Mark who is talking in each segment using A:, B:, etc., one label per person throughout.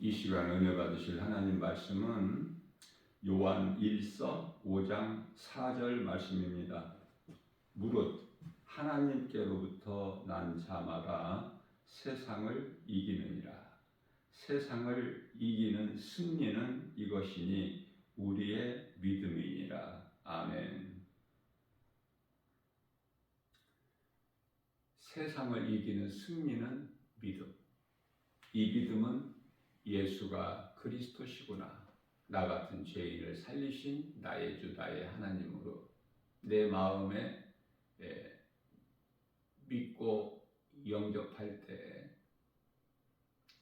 A: 이 시간 은혜 받으실 하나님 말씀은 요한 1서 5장 4절 말씀입니다. 무릇 하나님께로부터 난 자마다 세상을 이기느니라. 세상을 이기는 승리는 이것이니 우리의 믿음이니라. 아멘. 세상을 이기는 승리는 믿음. 이 믿음은 예수가 그리스도시구나. 나 같은 죄인을 살리신 나의 주 나의 하나님으로 내 마음에 믿고 영접할 때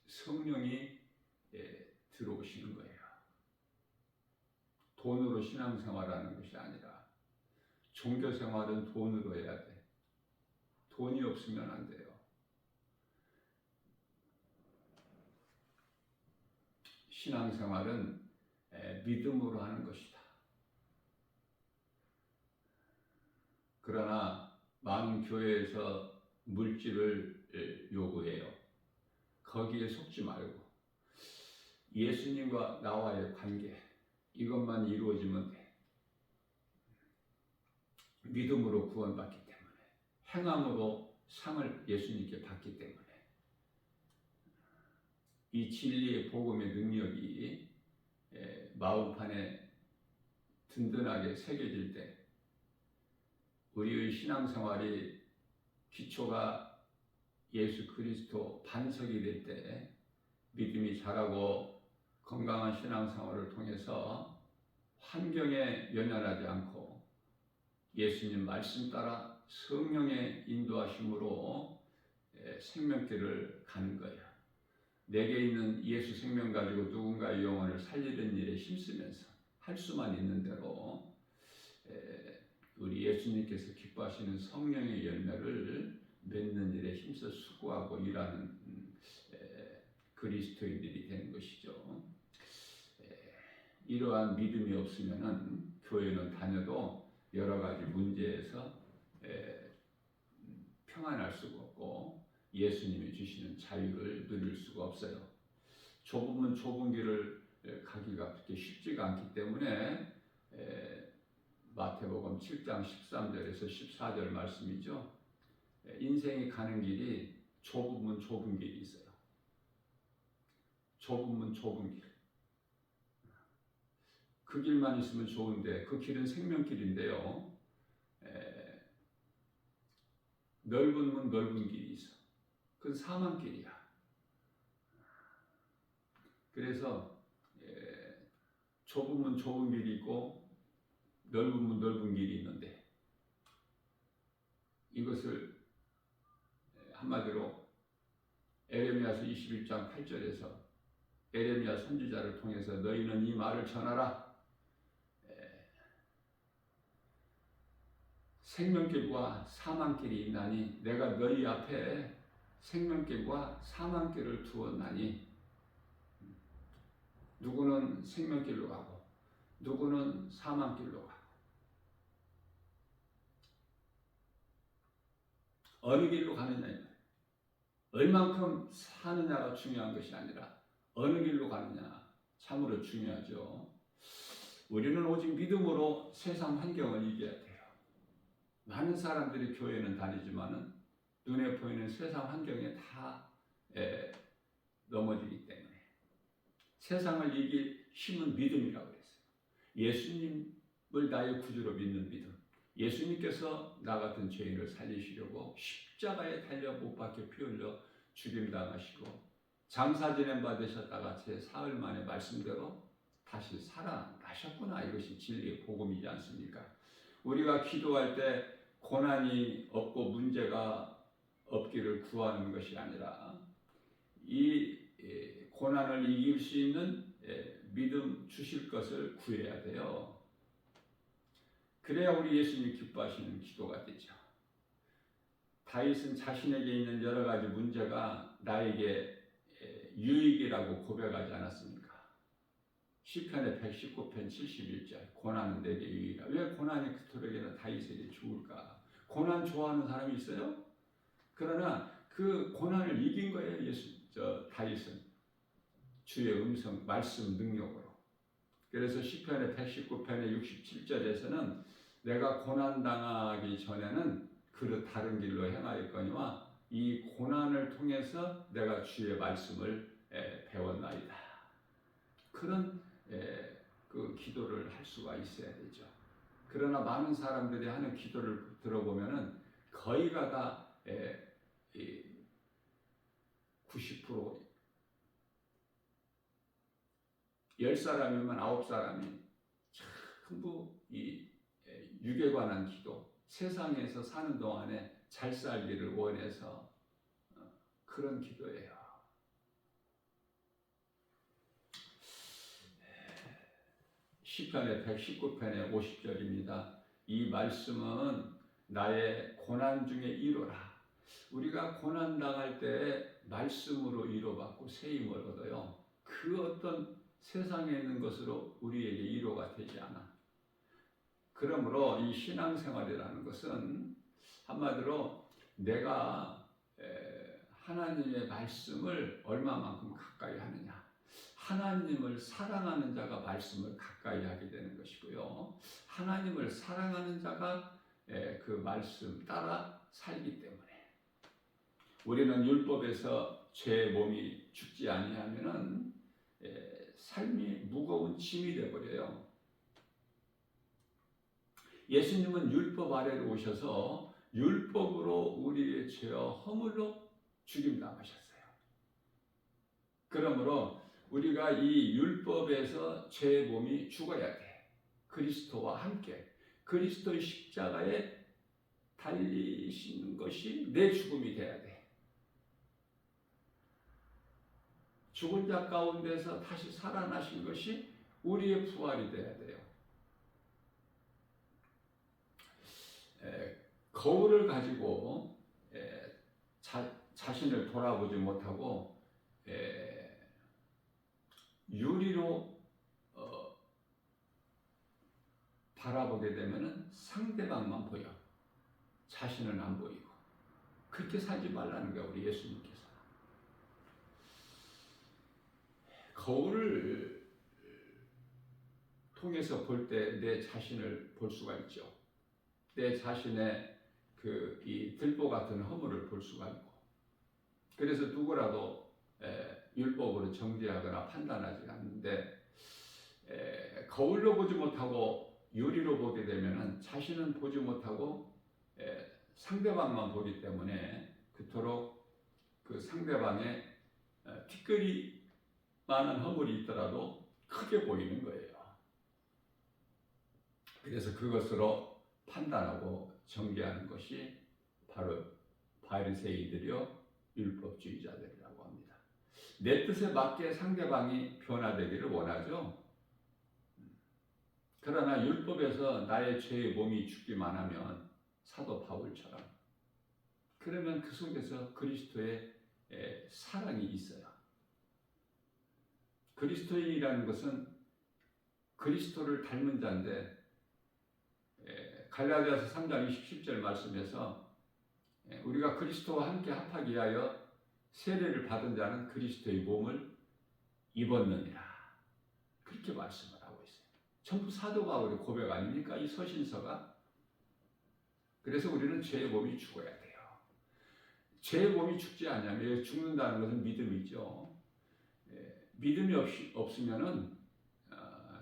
A: 성령이 들어오시는 거예요. 돈으로 신앙생활하는 것이 아니라 종교생활은 돈으로 해야 돼. 돈이 없으면 안 돼요. 신앙생활은 믿음으로 하는 것이다. 그러나 많은 교회에서 물질을 요구해요. 거기에 속지 말고 예수님과 나와의 관계 이것만 이루어지면 돼. 믿음으로 구원받기 때문에 행함으로 상을 예수님께 받기 때문에 이 진리의 복음의 능력이 마음판에 든든하게 새겨질 때 우리의 신앙생활이 기초가 예수 그리스도 반석이 될 때 믿음이 자라고 건강한 신앙생활을 통해서 환경에 연연하지 않고 예수님 말씀 따라 성령의 인도하심으로 생명길을 가는 거예요. 내게 있는 예수 생명 가지고 누군가의 영혼을 살리는 일에 힘쓰면서 할 수만 있는 대로 우리 예수님께서 기뻐하시는 성령의 열매를 맺는 일에 힘써 수고하고 일하는 그리스도인들이 되는 것이죠. 이러한 믿음이 없으면은 교회는 다녀도 여러 가지 문제에서 평안할 수가 없고 예수님이 주시는 자유를 누릴 수가 없어요. 좁으면 좁은 길을 가기가 그렇게 쉽지가 않기 때문에 마태복음 7장 13절에서 14절 말씀이죠. 인생이 가는 길이 좁으면 좁은 길이 있어요. 좁으면 좁은 길. 그 길만 있으면 좋은데 그 길은 생명길인데요. 넓으면 넓은 길이 있어. 그건 사망길이야. 그래서 좁으면 좁은 길이 있고 넓으면 넓은 길이 있는데 이것을 한마디로 에레미야서 21장 8절에서 에레미야 선지자를 통해서 너희는 이 말을 전하라. 생명길과 사망길이 있나니 내가 너희 앞에 생명길과 사망길을 두었나니 누구는 생명길로 가고 누구는 사망길로 가고 어느 길로 가느냐 얼만큼 사느냐가 중요한 것이 아니라 어느 길로 가느냐 참으로 중요하죠. 우리는 오직 믿음으로 세상 환경을 이겨야 돼요. 많은 사람들이 교회는 다니지만은 눈에 보이는 세상 환경에 다 넘어지기 때문에 세상을 이길 힘은 믿음이라고 그랬어요. 예수님을 나의 구주로 믿는 믿음. 예수님께서 나 같은 죄인을 살리시려고 십자가에 달려 못 박혀 피 흘려 죽임당하시고 장사 지냄 받으셨다가 제 사흘 만에 말씀대로 다시 살아나셨구나. 이것이 진리의 복음이지 않습니까? 우리가 기도할 때 고난이 없고 문제가 없기를 구하는 것이 아니라 이 고난을 이길 수 있는 믿음 주실 것을 구해야 돼요. 그래야 우리 예수님 기뻐하시는 기도가 되죠. 다윗은 자신에게 있는 여러 가지 문제가 나에게 유익이라고 고백하지 않았습니까? 시편의 119편 71절 고난은 내게 유익이라. 왜 고난이 그토록이나 다윗에게 좋을까? 고난 좋아하는 사람이 있어요? 그러나 그 고난을 이긴 거예요. 다윗은 주의 음성, 말씀 능력으로. 그래서 시편의 119편의 67절에서는 내가 고난당하기 전에는 그릇 다른 길로 행하였거니와 이 고난을 통해서 내가 주의 말씀을 배웠나이다. 그런 그 기도를 할 수가 있어야 되죠. 그러나 많은 사람들이 하는 기도를 들어보면은 거의가 다 90% 10사람이면 9사람이 전부 이 육에 관한 기도, 세상에서 사는 동안에 잘 살기를 원해서 그런 기도예요. 시편의 119편의 50절입니다. 이 말씀은 나의 고난 중에 위로라. 우리가 고난 당할 때 말씀으로 위로받고 새 힘을 얻어요. 그 어떤 세상에 있는 것으로 우리에게 위로가 되지 않아. 그러므로 이 신앙생활이라는 것은 한마디로 내가 하나님의 말씀을 얼마만큼 가까이 하느냐. 하나님을 사랑하는 자가 말씀을 가까이 하게 되는 것이고요. 하나님을 사랑하는 자가 그 말씀 따라 살기 때문에 우리는 율법에서 제 몸이 죽지 아니하면은 삶이 무거운 짐이 되어버려요. 예수님은 율법 아래로 오셔서 율법으로 우리의 죄와 허물로 죽임당하셨어요. 그러므로 우리가 이 율법에서 제 몸이 죽어야 돼. 그리스도와 함께 그리스도의 십자가에 달리신 것이 내 죽음이 돼야 돼. 죽은 자 가운데서 다시 살아나신 것이 우리의 부활이 돼야 돼요. 거울을 가지고 자신을 돌아보지 못하고 유리로 바라보게 되면 상대방만 보여. 자신은 안 보이고. 그렇게 살지 말라는 거야, 우리 예수님께서. 거울을 통해서 볼 때 내 자신을 볼 수가 있죠. 내 자신의 이 들보 같은 허물을 볼 수가 있고. 그래서 누구라도 율법으로 정죄하거나 판단하지 않는데 거울로 보지 못하고 유리로 보게 되면 자신은 보지 못하고 상대방만 보기 때문에 그토록 그 상대방의 티끌이만한 허물이 있더라도 크게 보이는 거예요. 그래서 그것으로 판단하고 정죄하는 것이 바로 바리새인들이요 율법주의자들이라고 합니다. 내 뜻에 맞게 상대방이 변화되기를 원하죠. 그러나 율법에서 나의 죄의 몸이 죽기만 하면 사도 바울처럼 그러면 그 속에서 그리스도의 사랑이 있어요. 그리스도인이라는 것은 그리스도를 닮은 자인데 갈라디아서 3장 27절 말씀에서 우리가 그리스도와 함께 합하기 위하여 세례를 받은 자는 그리스도의 몸을 입었느니라. 그렇게 말씀을 하고 있어요. 전부 사도 바울의 고백 아닙니까? 이 서신서가. 그래서 우리는 죄의 몸이 죽어야 돼요. 죄의 몸이 죽지 않냐면 죽는다는 것은 믿음이죠. 믿음이 없으면은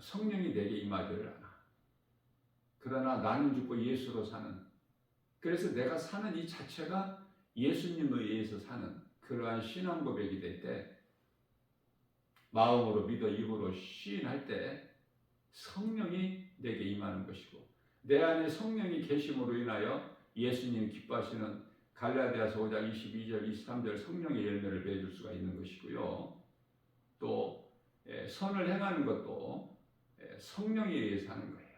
A: 성령이 내게 임하지를 않아. 그러나 나는 죽고 예수로 사는. 그래서 내가 사는 이 자체가 예수님에 의해서 사는 그러한 신앙 고백이 될 때 마음으로 믿어 입으로 시인할 때 성령이 내게 임하는 것이고 내 안에 성령이 계심으로 인하여 예수님 기뻐하시는 갈라디아서 5장 22절 23절 성령의 열매를 맺을 수가 있는 것이고요. 또 선을 행하는 것도 성령에 의해서 하는 거예요.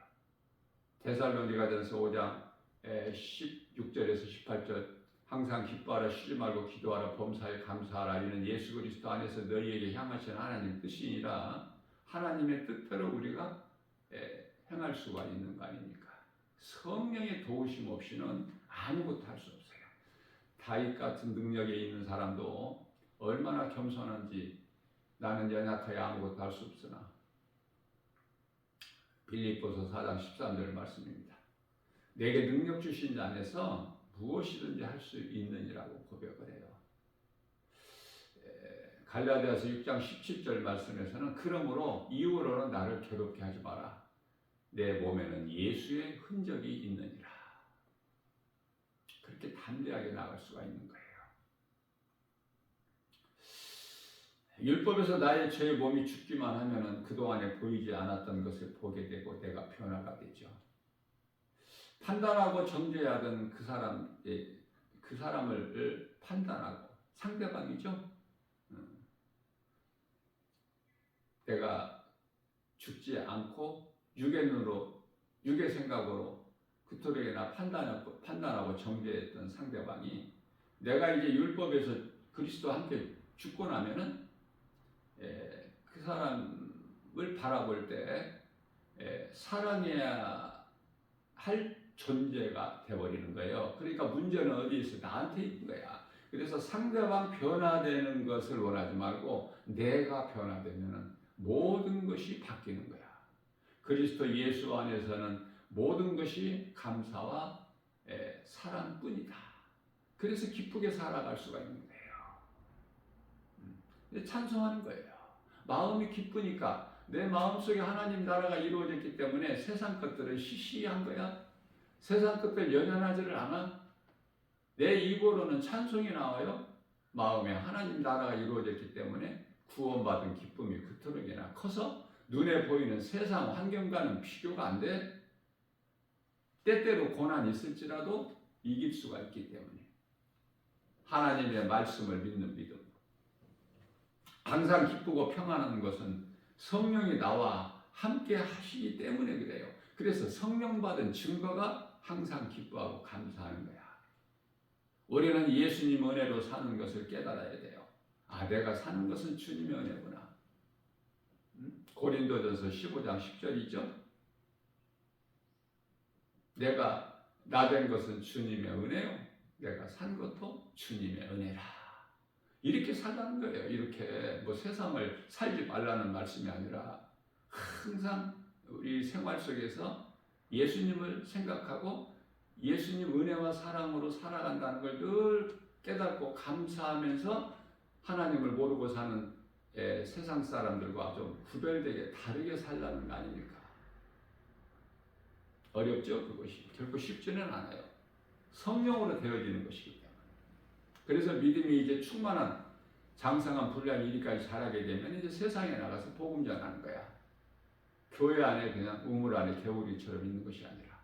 A: 데살로니가전서 5장 16절에서 18절 항상 기뻐하라 쉬지 말고 기도하라 범사에 감사하라 이는 예수 그리스도 안에서 너희에게 향하신 하나님 뜻이니라. 하나님의 뜻대로 우리가 행할 수가 있는 거 아닙니까? 성령의 도우심 없이는 아무것도 할 수 없어요. 다윗 같은 능력에 있는 사람도 얼마나 겸손한지 나는 연약하여 아무것도 할 수 없으나 빌립보서 4장 13절 말씀입니다. 내게 능력 주신 자 안에서 무엇이든지 할 수 있느니라고 고백을 해요. 갈라디아서 6장 17절 말씀에서는 그러므로 이후로는 나를 괴롭게 하지 마라. 내 몸에는 예수의 흔적이 있느니라. 그렇게 담대하게 나갈 수가 있는 거예요. 율법에서 나의 죄의 몸이 죽기만 하면은 그동안에 보이지 않았던 것을 보게 되고 내가 변화가 되죠. 판단하고 정죄하던 그 사람을 판단하고 상대방이죠. 내가 죽지 않고 육의 생각으로 그토록 나 판단하고 정죄했던 상대방이 내가 이제 율법에서 그리스도와 함께 죽고 나면은 그 사람을 바라볼 때 사랑해야 할 존재가 돼버리는 거예요. 그러니까 문제는 어디에 있어? 나한테 있는 거야. 그래서 상대방 변화되는 것을 원하지 말고 내가 변화되면 모든 것이 바뀌는 거야. 그리스도 예수 안에서는 모든 것이 감사와 사랑뿐이다. 그래서 기쁘게 살아갈 수가 있는 거예요. 찬송하는 거예요. 마음이 기쁘니까 내 마음속에 하나님 나라가 이루어졌기 때문에 세상 것들은 시시한 거야. 세상 것들 연연하지를 않아. 내 입으로는 찬송이 나와요. 마음에 하나님 나라가 이루어졌기 때문에 구원받은 기쁨이 그토록이나 커서 눈에 보이는 세상 환경과는 비교가 안 돼. 때때로 고난이 있을지라도 이길 수가 있기 때문에 하나님의 말씀을 믿는 믿음. 항상 기쁘고 평안한 것은 성령이 나와 함께 하시기 때문에 그래요. 그래서 성령 받은 증거가 항상 기뻐하고 감사하는 거야. 우리는 예수님 은혜로 사는 것을 깨달아야 돼요. 아, 내가 사는 것은 주님의 은혜구나. 고린도전서 15장 10절이죠. 내가 나된 것은 주님의 은혜요. 내가 산 것도 주님의 은혜라. 이렇게 살라는 거예요. 이렇게 뭐 세상을 살지 말라는 말씀이 아니라 항상 우리 생활 속에서 예수님을 생각하고 예수님 은혜와 사랑으로 살아간다는 걸 늘 깨닫고 감사하면서 하나님을 모르고 사는 세상 사람들과 좀 구별되게 다르게 살라는 거 아닙니까? 어렵죠, 그것이. 결코 쉽지는 않아요. 성령으로 되어지는 것이기 때문에. 그래서 믿음이 이제 충만한 장성한 분량 일까지 자라게 되면 이제 세상에 나가서 복음 전하는 거야. 교회 안에 그냥 우물 안에 개구리처럼 있는 것이 아니라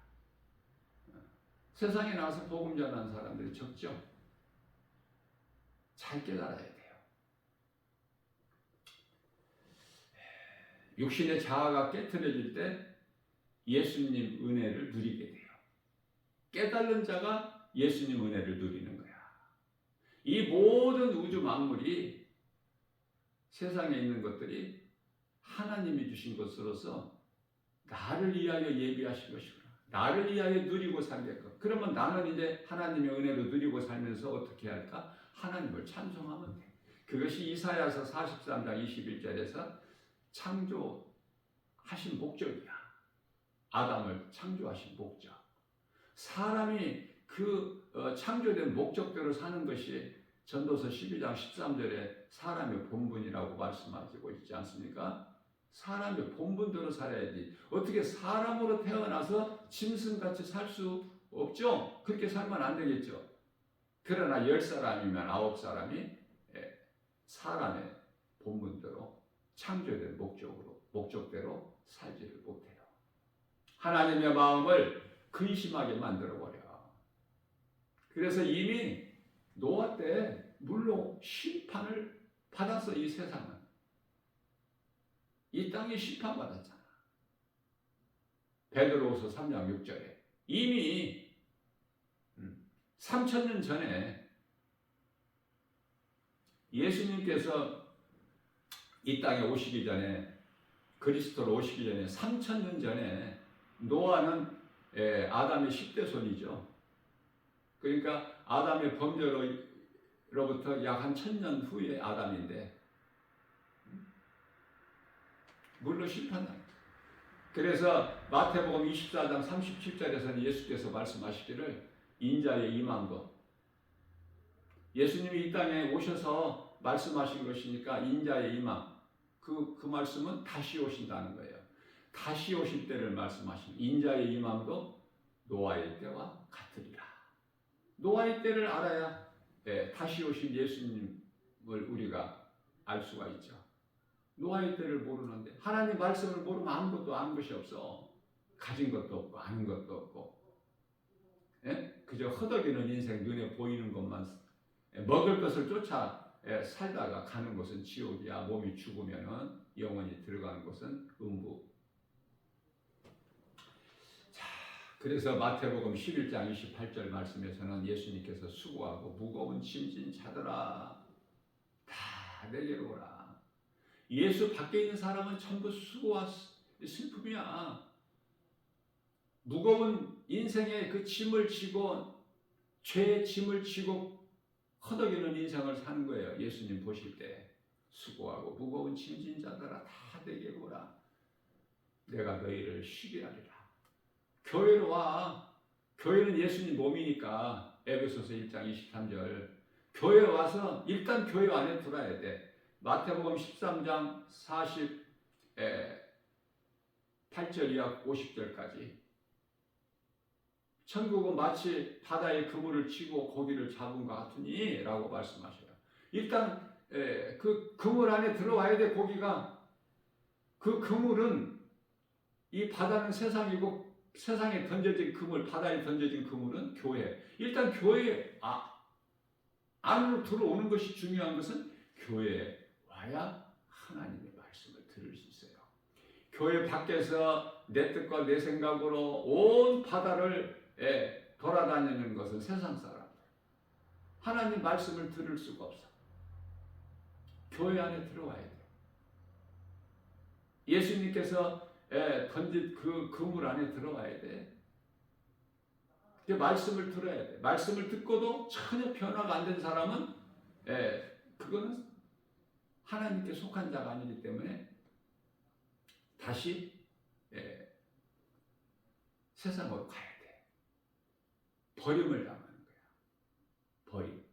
A: 세상에 나가서 복음 전하는 사람들이 적죠. 잘 깨달아야 돼요. 육신의 자아가 깨트려질 때 예수님 은혜를 누리게 돼요. 깨달은 자가 예수님 은혜를 누리는 거야. 이 모든 우주 만물이 세상에 있는 것들이 하나님이 주신 것으로서 나를 위하여 예비하신 것이구나. 나를 위하여 누리고 살겠고. 그러면 나는 이제 하나님의 은혜로 누리고 살면서 어떻게 할까? 하나님을 찬송하면 돼. 그것이 이사야서 43장 21절에서 창조하신 목적이야. 아담을 창조하신 목적. 사람이 그 창조된 목적대로 사는 것이 전도서 12장 13절에 사람의 본분이라고 말씀하시고 있지 않습니까? 사람의 본분대로 살아야지. 어떻게 사람으로 태어나서 짐승같이 살 수 없죠? 그렇게 살면 안 되겠죠. 그러나 10사람이면 9사람이 사람의 본분대로 창조된 목적대로 살지를 못해요. 하나님의 마음을 근심하게 만들어버려. 그래서 이미 노아 때 물로 심판을 받았어. 이 세상은. 이 땅이 심판받았잖아. 베드로후서 3장 6절에 이미 3000년 전에 예수님께서 이 땅에 오시기 전에 그리스도로 오시기 전에 3000년 전에 노아는 아담의 10대 손이죠. 그러니까 아담의 범죄로부터 약 한 1000년 후에 아담인데 물로 심판다. 그래서 마태복음 24장 37절에서는 예수께서 말씀하시기를 인자의 임한 것, 예수님이 이 땅에 오셔서 말씀하신 것이니까 인자의 임함, 그 말씀은 다시 오신다는 거예요. 다시 오실 때를 말씀하신 인자의 임함도 노아의 때와 같으리라. 노아의 때를 알아야 다시 오신 예수님을 우리가 알 수가 있죠. 노아의 때를 모르는데 하나님 말씀을 모르면 아무것도 아는 것이 없어. 가진 것도 없고 아는 것도 없고 그저 허덕이는 인생, 눈에 보이는 것만 먹을 것을 쫓아 살다가 가는 곳은 지옥이야. 몸이 죽으면은 영원히 들어가는 곳은 음부. 자, 그래서 마태복음 11장 28절 말씀에서는 예수님께서 수고하고 무거운 짐진 자들아 다 내게로 오라. 예수 밖에 있는 사람은 전부 수고와 슬픔이야. 무거운 인생의 그 짐을 지고 죄의 짐을 지고 허덕이는 인생을 사는 거예요. 예수님 보실 때 수고하고 무거운 짐진 자들아 다 내게로 오라. 내가 너희를 쉬게 하리라. 교회로 와. 교회는 예수님 몸이니까 에베소서 1장 23절 교회 와서 일단 교회 안에 들어야 돼. 마태복음 13장 48절 이하 50절까지 천국은 마치 바다에 그물을 치고 고기를 잡은 것 같으니 라고 말씀하셔요. 일단 그 그물 안에 들어와야 돼. 고기가. 그 그물은 이 바다는 세상이고 세상에 던져진 그물, 바다에 던져진 그물은 교회. 일단 교회 안으로 들어오는 것이 중요한 것은 교회에 와야 하나님의 말씀을 들을 수 있어요. 교회 밖에서 내 뜻과 내 생각으로 온 바다를 돌아다니는 것은 세상 사람들. 하나님 말씀을 들을 수가 없어. 교회 안에 들어와야 돼. 예수님께서 던진 그 그물 안에 들어와야 돼. 그 말씀을 들어야 돼. 말씀을 듣고도 전혀 변화가 안 된 사람은 그거는 하나님께 속한 자가 아니기 때문에 다시 세상으로 가야 돼. 버림을 당하는 거야. 버림.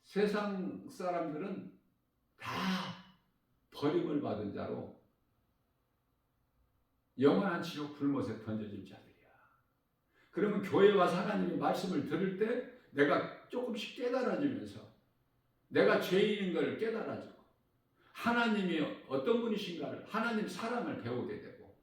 A: 세상 사람들은 다 버림을 받은 자로 영원한 지옥 불못에 던져질 자들이야. 그러면 교회 와서 하나님의 말씀을 들을 때 내가 조금씩 깨달아지면서 내가 죄인인 걸 깨달아지고 하나님이 어떤 분이신가를, 하나님 사랑을 배우게 되고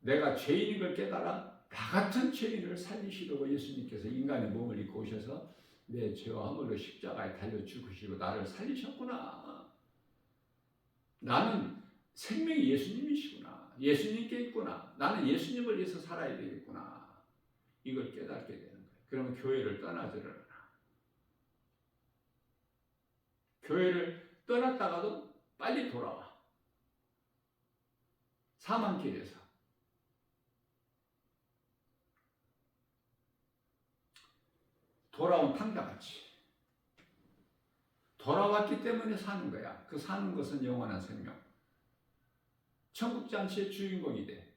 A: 내가 죄인인 걸 깨달아 나 같은 죄인을 살리시려고 예수님께서 인간의 몸을 입고 오셔서 내 죄와 허물로 십자가에 달려 죽으시고 나를 살리셨구나. 나는 생명이 예수님이시구나. 예수님께 있구나. 나는 예수님을 위해서 살아야 되겠구나. 이걸 깨닫게 되는 거예요. 그러면 교회를 떠나지를 않아. 교회를 떠났다가도 빨리 돌아와. 사망길에서. 돌아온 탕자같이. 돌아왔기 때문에 사는 거야. 그 사는 것은 영원한 생명. 천국잔치의 주인공이 돼.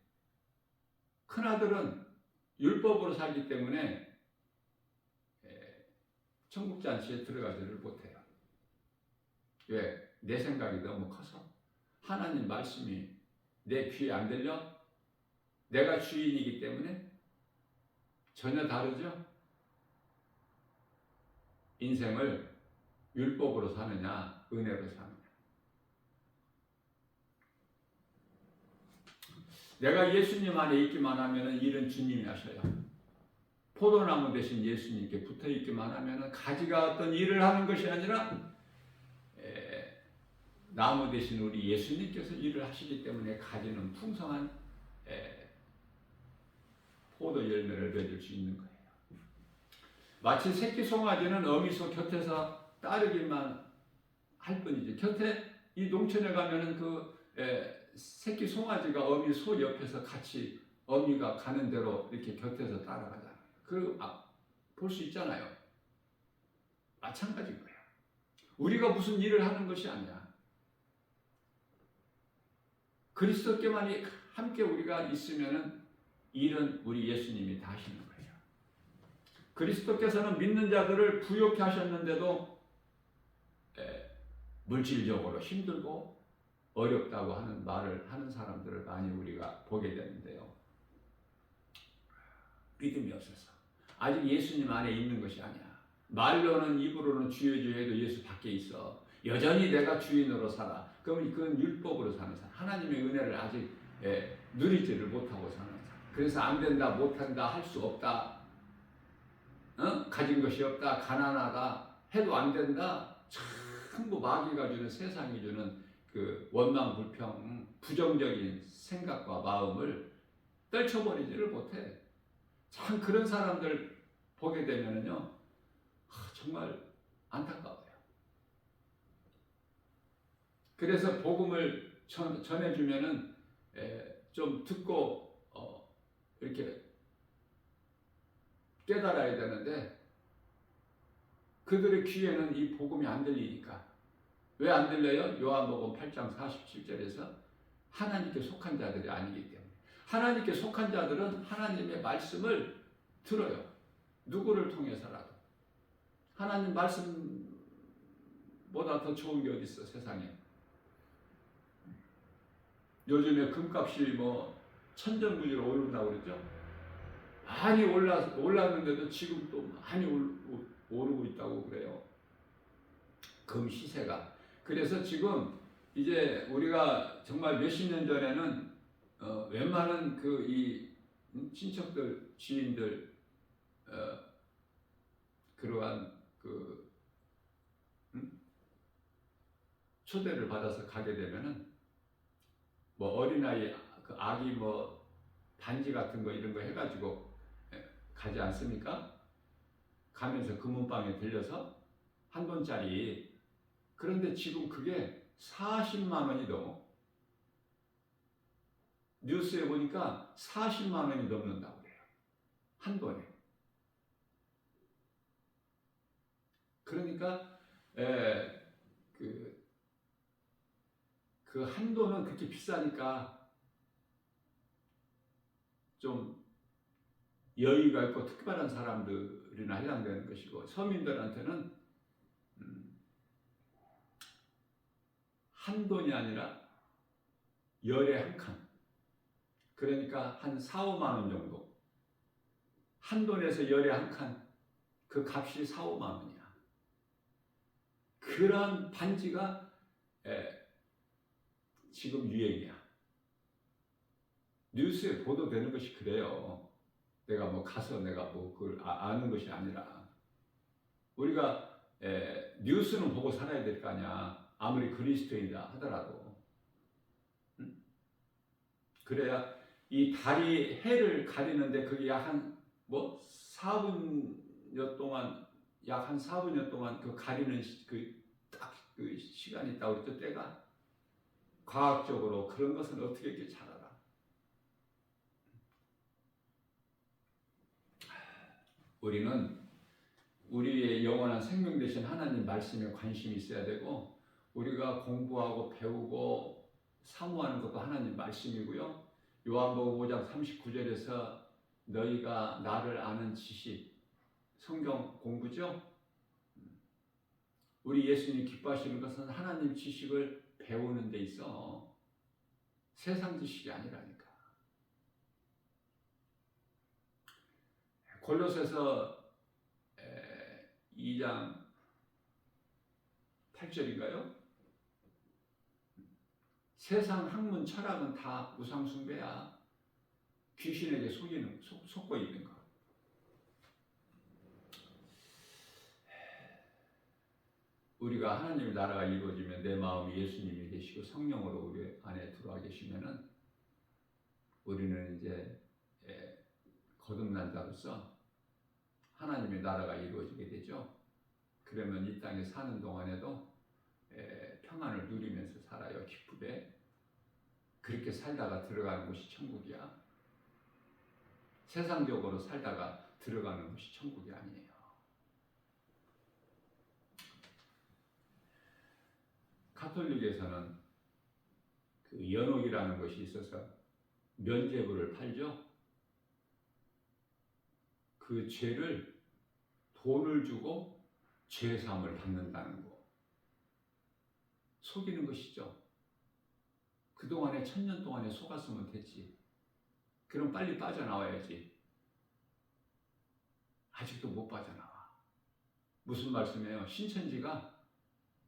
A: 큰아들은 율법으로 살기 때문에 천국잔치에 들어가지를 못해요. 왜? 내 생각이 너무 커서. 하나님 말씀이 내 귀에 안 들려? 내가 주인이기 때문에 전혀 다르죠? 인생을 율법으로 사느냐, 은혜로 사느냐. 내가 예수님 안에 있기만 하면 일은 주님이 하셔요. 포도나무 대신 예수님께 붙어 있기만 하면 가지가 어떤 일을 하는 것이 아니라 나무 대신 우리 예수님께서 일을 하시기 때문에 가지는 풍성한 포도 열매를 맺을 수 있는 거예요. 마치 새끼 송아지는 어미소 곁에서 따르기만 할 뿐이지. 곁에 이 농촌에 가면은 그 새끼 송아지가 어미 소 옆에서 같이 어미가 가는 대로 이렇게 곁에서 따라가잖아요. 볼 수 있잖아요. 마찬가지인 거야. 우리가 무슨 일을 하는 것이 아니야. 그리스도께만이 함께 우리가 있으면은 일은 우리 예수님이 다 하시는 거예요. 그리스도께서는 믿는 자들을 부욕케 하셨는데도 물질적으로 힘들고 어렵다고 하는 말을 하는 사람들을 많이 우리가 보게 되는데요. 믿음이 없어서 아직 예수님 안에 있는 것이 아니야. 말로는 입으로는 주여 주여 해도 예수 밖에 있어. 여전히 내가 주인으로 살아. 그러면 그건 율법으로 사는 사람. 하나님의 은혜를 아직 누리지를 못하고 사는 사람. 그래서 안 된다, 못한다, 할 수 없다, 가진 것이 없다, 가난하다 해도 안 된다. 전부 마귀가 주는, 세상이 주는 그 원망, 불평, 부정적인 생각과 마음을 떨쳐버리지를 못해. 참 그런 사람들 보게 되면은요, 정말 안타까워요. 그래서 복음을 전해주면은 좀 듣고 이렇게 깨달아야 되는데 그들의 귀에는 이 복음이 안 들리니까. 왜 안 들려요? 요한복음 8장 47절에서 하나님께 속한 자들이 아니기 때문에. 하나님께 속한 자들은 하나님의 말씀을 들어요. 누구를 통해서라도. 하나님 말씀보다 더 좋은 게 어디 있어, 세상에. 요즘에 금값이 천정부지로 오른다고 그러죠. 많이 올랐는데도 지금 또 많이 오르고 있다고 그래요. 금 시세가. 그래서 지금 이제 우리가 정말 몇십 년 전에는 웬만한 이 친척들, 지인들 그러한 초대를 받아서 가게 되면은 어린아이, 그 아기 반지 같은 거 이런 거 해가지고 가지 않습니까? 가면서 금은방에 들려서 한 돈짜리. 그런데 지금 그게 40만 원이 넘어. 뉴스에 보니까 40만 원이 넘는다고 그래요. 한 돈에. 그러니까 그 한도는 그렇게 비싸니까 좀 여유가 있고 특별한 사람들이나 해당되는 것이고, 서민들한테는 한 돈이 아니라 열에 한 칸. 그러니까 한 4, 5만 원 정도. 한 돈에서 열에 한 칸. 그 값이 4, 5만 원이야. 그런 반지가 지금 유행이야. 뉴스에 보도되는 것이 그래요. 내가 가서 내가 그걸 아는 것이 아니라. 우리가 뉴스는 보고 살아야 될 거 아니야. 아무리 그리스도인이다 하더라도. 응? 그래야 이 달이 해를 가리는데 그게 약 한 4분여 동안, 약 한 4분여 동안 그 가리는 딱 그 시간이 있다고 그랬죠, 때가. 과학적으로 그런 것은 어떻게 이렇게 잘 알아? 우리는 우리의 영원한 생명 되신 하나님 말씀에 관심이 있어야 되고, 우리가 공부하고 배우고 사모하는 것도 하나님 말씀이고요. 요한복음 5장 39절에서 너희가 나를 아는 지식, 성경 공부죠. 우리 예수님이 기뻐하시는 것은 하나님 지식을 배우는 데 있어. 세상 지식이 아니라니까. 골로새서 2장 8절인가요? 세상 학문 철학은 다 우상숭배야. 귀신에게 속고 있는 것. 우리가 하나님의 나라가 이루어지면 내 마음이 예수님이 되시고 성령으로 우리 안에 들어와 계시면은 우리는 이제 거듭난 자로서 하나님의 나라가 이루어지게 되죠. 그러면 이 땅에 사는 동안에도 평안을 누리면서 살아요. 기쁘게. 그렇게 살다가 들어가는 곳이 천국이야. 세상적으로 살다가 들어가는 곳이 천국이 아니에요. 가톨릭에서는 그 연옥이라는 것이 있어서 면죄부를 팔죠. 그 죄를 돈을 주고 죄사함을 받는다는 거. 속이는 것이죠. 그동안에 1000년 동안에 속았으면 됐지. 그럼 빨리 빠져나와야지. 아직도 못 빠져나와. 무슨 말씀이에요? 신천지가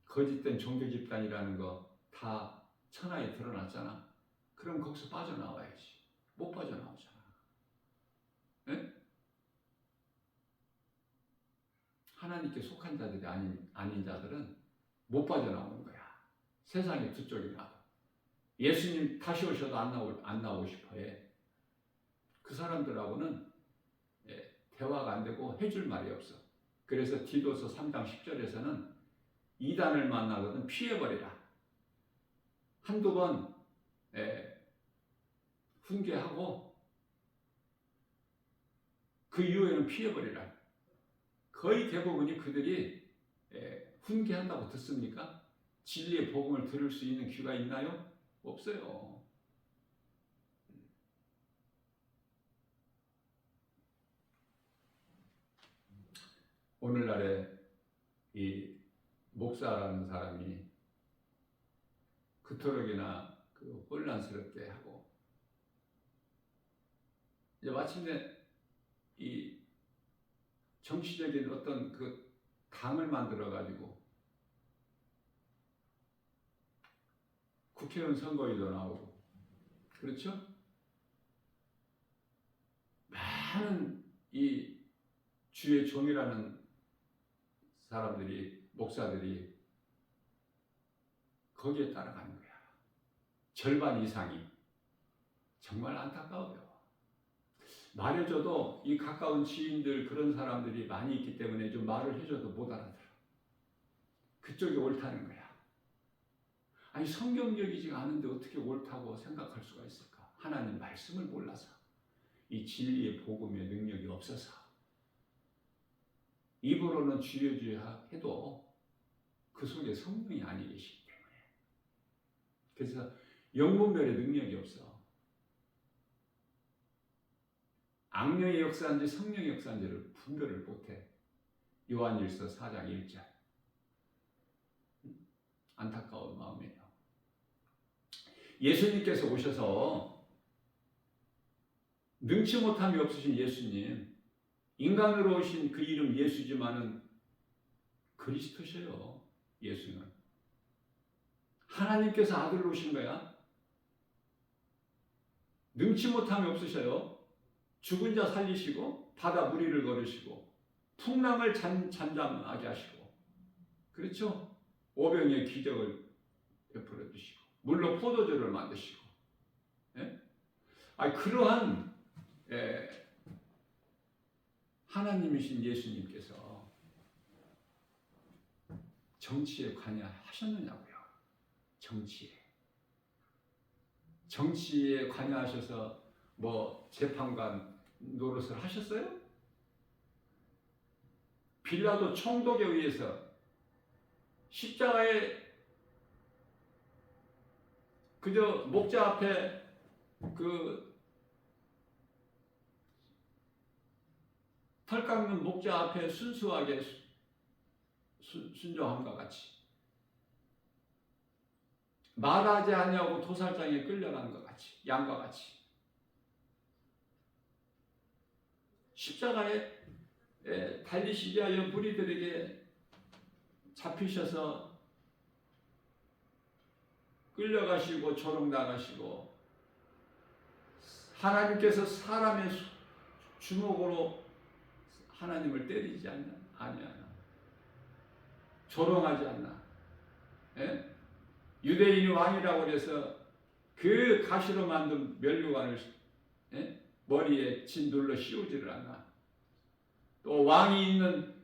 A: 거짓된 종교 집단이라는 거 다 천하에 드러났잖아. 그럼 거기서 빠져나와야지. 못 빠져나오잖아. 네? 하나님께 속한 자들이 아닌 자들은 못 빠져나오는 거야. 세상에 두 쪽이 나도. 예수님 다시 오셔도 안 나오고 싶어 해. 그 사람들하고는 대화가 안 되고 해줄 말이 없어. 그래서 디도서 3장 10절에서는 이단을 만나거든 피해버리라. 한두 번 훈계하고 그 이후에는 피해버리라. 거의 대부분이 그들이 훈계한다고 듣습니까? 진리의 복음을 들을 수 있는 귀가 있나요? 없어요. 오늘날에 이 목사라는 사람이 그토록이나 그 혼란스럽게 하고 이제 마침내 이 정치적인 어떤 그 당을 만들어 가지고 국회의원 선거에도 나오고 그렇죠? 많은 이 주의 종이라는 사람들이 목사들이 거기에 따라가는 거야. 절반 이상이. 정말 안타까워요. 말해줘도 이 가까운 지인들 그런 사람들이 많이 있기 때문에 좀 말을 해줘도 못 알아들어. 그쪽이 옳다는 거야. 아니 성경적이지가 않은데 어떻게 옳다고 생각할 수가 있을까? 하나님 말씀을 몰라서. 이 진리의 복음의 능력이 없어서. 입으로는 주여 주여 해도 그 속에 성령이 아니 계시기 때문에. 그래서 영분별의 능력이 없어. 악령의 역사인지 성령의 역사인지를 분별을 못해. 요한일서 4장 1절. 안타까운 마음이에요. 예수님께서 오셔서 능치 못함이 없으신 예수님, 인간으로 오신 그 이름 예수지만은 그리스도셔요. 예수는 하나님께서 아들로 오신 거야. 능치 못함이 없으셔요. 죽은 자 살리시고 바다 무리를 걸으시고 풍랑을 잠잠하게 하시고 그렇죠? 오병이의 기적을 베풀어 주시고 물로 포도주를 만드시고 그러한 하나님이신 예수님께서 정치에 관여하셨느냐고요. 정치에 관여하셔서 뭐 재판관 노릇을 하셨어요? 빌라도 총독에 의해서 십자가에 그저 목자 앞에 그 털 깎는 목자 앞에 순수하게 순종함과 같이 말하지 않냐고 도살장에 끌려간 것 같이 양과 같이 십자가에 달리시기 위하여 무리들에게 잡히셔서 끌려가시고 조롱당하시고 하나님께서 사람의 주먹으로 하나님을 때리지 아니하나 조롱하지 않나 유대인이 왕이라고 해서 그 가시로 만든 면류관을 머리에 짓눌러 씌우지를 않나 또 왕이 있는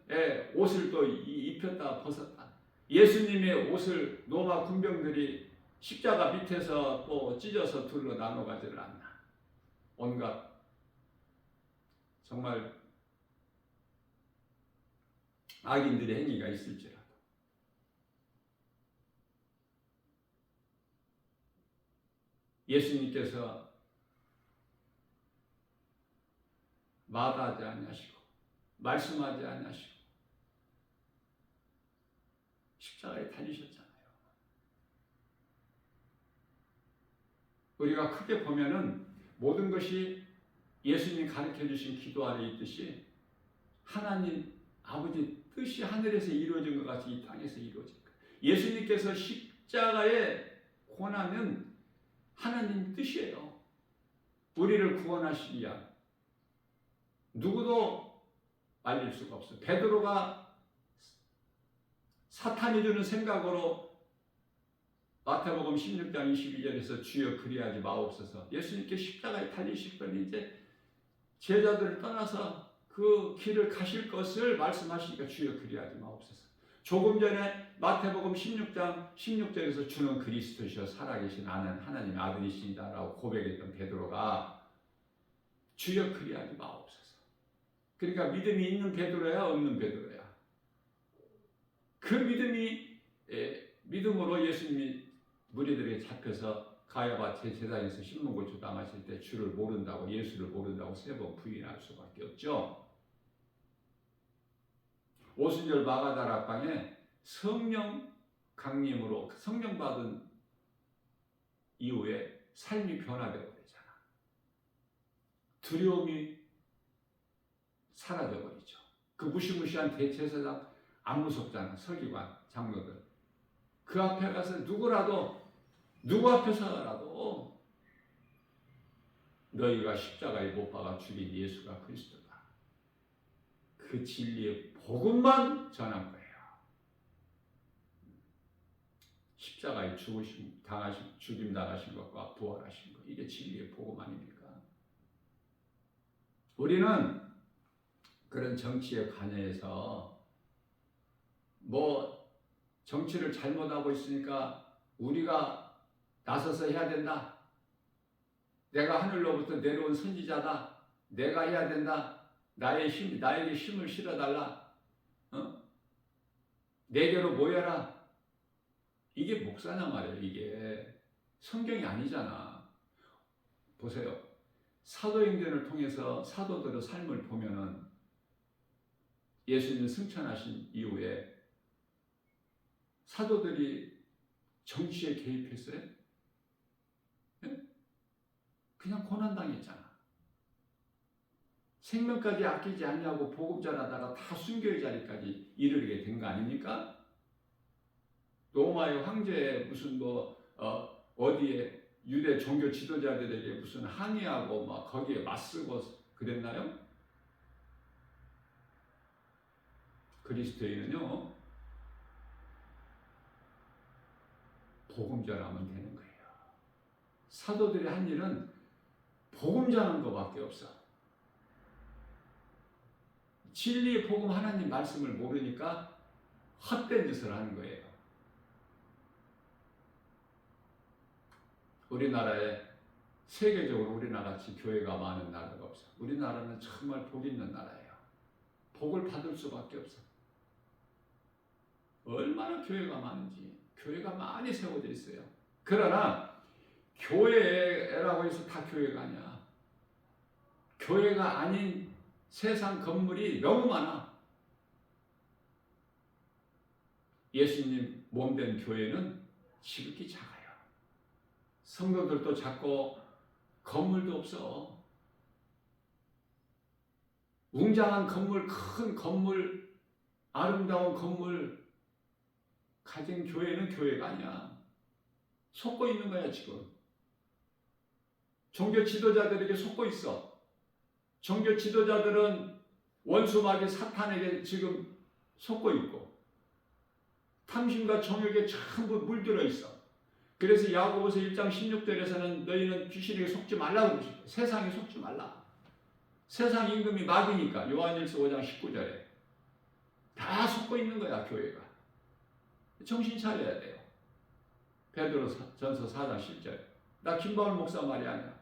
A: 옷을 또 입혔다 벗었다 예수님의 옷을 로마 군병들이 십자가 밑에서 또 찢어서 둘로 나눠 가지를 않나 온갖 정말 악인들의 행위가 있을지라도 예수님께서 마다하지 아니하시고 말씀하지 아니하시고 십자가에 달리셨잖아요. 우리가 크게 보면은 모든 것이 예수님이 가르쳐 주신 기도 안에 있듯이 하나님 아버지 뜻이 하늘에서 이루어진 것 같이 이 땅에서 이루어진 거예요. 예수님께서 십자가에 고난은 하나님 뜻이에요. 우리를 구원하시기 위한. 누구도 말릴 수가 없어요. 베드로가 사탄이 주는 생각으로 마태복음 16장 22절에서 주여 그리하지 마옵소서. 예수님께 십자가에 달리실 건 이제 제자들을 떠나서 그 길을 가실 것을 말씀하시니까 주여 그리하지 마옵소서. 조금 전에 마태복음 16장 16절에서 주는 그리스도시여 살아계신 아는 하나님의 아들이시다 라고 고백했던 베드로가 주여 그리하지 마옵소서. 그러니까 믿음이 있는 베드로야 없는 베드로야. 그 믿음으로 예수님이 무리들에게 잡혀서 가야바 제사장에서 신문고초 당하실 때 주를 모른다고 예수를 모른다고 3번 부인할 수밖에 없죠. 오순절 마가다라 방에 성령 강림으로 성령 받은 이후에 삶이 변화되어 버리잖아. 두려움이 사라져 버리죠. 그 무시무시한 대제사장 안 무섭잖아. 서기관 장로들 그 앞에 가서 누구 앞에서라도 너희가 십자가에 못 박아 죽인 예수가 그리스도다. 그 진리의 복음만 전한 거예요. 십자가에 죽임 당하신 것과 부활하신 것, 이게 진리의 복음 아닙니까? 우리는 그런 정치에 관여해서 정치를 잘못하고 있으니까 우리가 나서서 해야 된다. 내가 하늘로부터 내려온 선지자다. 내가 해야 된다. 나에게 힘을 실어달라. 내게로 모여라. 이게 목사냐 말이에요. 이게 성경이 아니잖아. 보세요. 사도행전을 통해서 사도들의 삶을 보면은 예수님 승천하신 이후에 사도들이 정치에 개입했어요? 네? 그냥 고난당했잖아. 생명까지 아끼지 않냐고 복음 전하다가 다 순교의 자리까지 이르게 된 거 아닙니까? 로마의 황제에 무슨 어디에 유대 종교 지도자들에게 무슨 항의하고 막 거기에 맞서고 그랬나요? 그리스도인은요, 복음 전하면 되는 거예요. 사도들이 한 일은 복음 전하는 것밖에 없어. 진리의 복음 하나님 말씀을 모르니까 헛된 짓을 하는 거예요. 우리나라에 세계적으로 우리나라같이 교회가 많은 나라가 없어. 우리나라는 정말 복 있는 나라예요. 복을 받을 수밖에 없어. 얼마나 교회가 많은지. 교회가 많이 세워져 있어요. 그러나 교회라고 해서 다 교회가 아니야. 교회가 아닌 세상 건물이 너무 많아. 예수님 몸된 교회는 지극히 작아요. 성도들도 작고 건물도 없어. 웅장한 건물, 큰 건물, 아름다운 건물 가진 교회는 교회가 아니야. 속고 있는 거야 지금. 종교 지도자들에게 속고 있어. 종교 지도자들은 원수마귀 사탄에게 지금 속고 있고 탐심과 정욕에 전부 물들어 있어. 그래서 야고보서 1장 16절에서는 너희는 귀신에게 속지 말라고 그러시고 세상에 속지 말라. 세상 임금이 마귀니까 요한일서 5장 19절에 다 속고 있는 거야 교회가. 정신 차려야 돼요. 베드로전서 4장 10절. 나 김바울 목사 말이 아니야.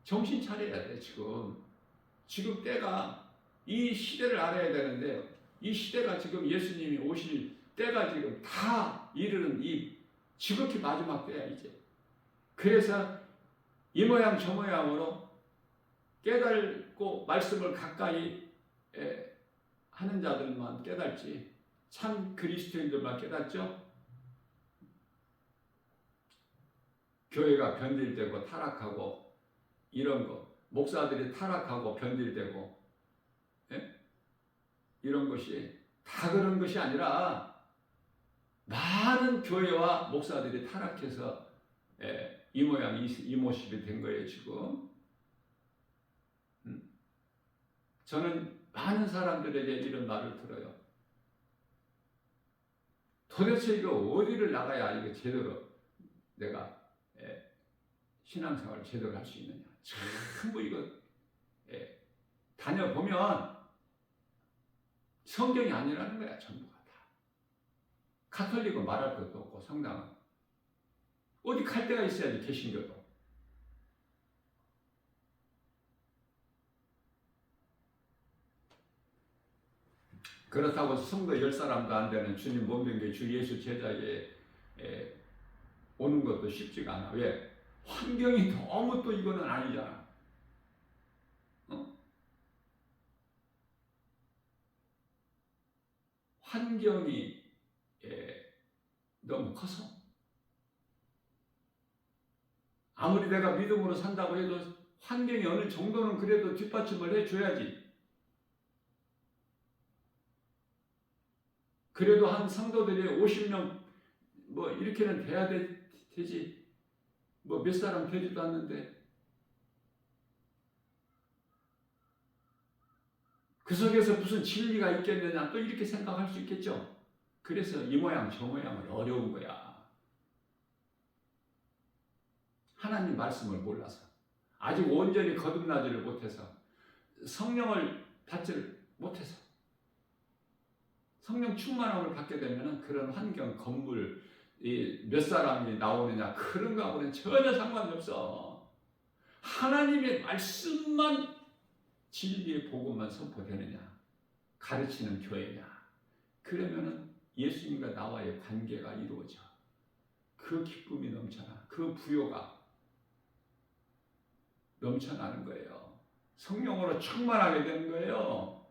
A: 정신 차려야 돼 지금 때가 이 시대를 알아야 되는데 이 시대가 지금 예수님이 오실 때가 지금 다 이르는 이 지극히 마지막 때야 이제. 그래서 이 모양 저 모양으로 깨달고 말씀을 가까이 하는 자들만 깨달지 참 그리스도인들만 깨닫죠. 교회가 변질되고 타락하고 이런 거, 목사들이 타락하고 변질되고 이런 것이 다 그런 것이 아니라 많은 교회와 목사들이 타락해서 이 모양 이 모습이 된 거예요 지금. 저는 많은 사람들에게 이런 말을 들어요. 도대체 이거 어디를 나가야 이거 제대로 내가 신앙생활을 제대로 할 수 있느냐. 전부 이거 다녀보면 성경이 아니라는 거야. 전부가 다. 가톨릭은 말할 것도 없고 성당은 어디 갈 데가 있어야지 개신교도. 그렇다고 성도 10사람도 안 되는 주님 몸된 주 예수 제자에 오는 것도 쉽지가 않아. 왜? 환경이 너무 또 이거는 아니잖아. 환경이 너무 커서 아무리 내가 믿음으로 산다고 해도 환경이 어느 정도는 그래도 뒷받침을 해줘야지. 그래도 한 성도들이 50명 뭐 이렇게는 돼야 되지. 뭐 몇 사람 되지도 않는데 그 속에서 무슨 진리가 있겠느냐 또 이렇게 생각할 수 있겠죠. 그래서 이 모양 저 모양은 어려운 거야. 하나님 말씀을 몰라서 아직 온전히 거듭나지를 못해서 성령을 받지를 못해서 성령 충만함을 받게 되면 그런 환경, 건물, 몇 사람이 나오느냐 그런 거하고는 전혀 상관이 없어. 하나님의 말씀만 진리의 복음만 선포되느냐 가르치는 교회냐 그러면은 예수님과 나와의 관계가 이루어져. 그 기쁨이 넘쳐나. 그 부요가 넘쳐나는 거예요. 성령으로 충만하게 되는 거예요.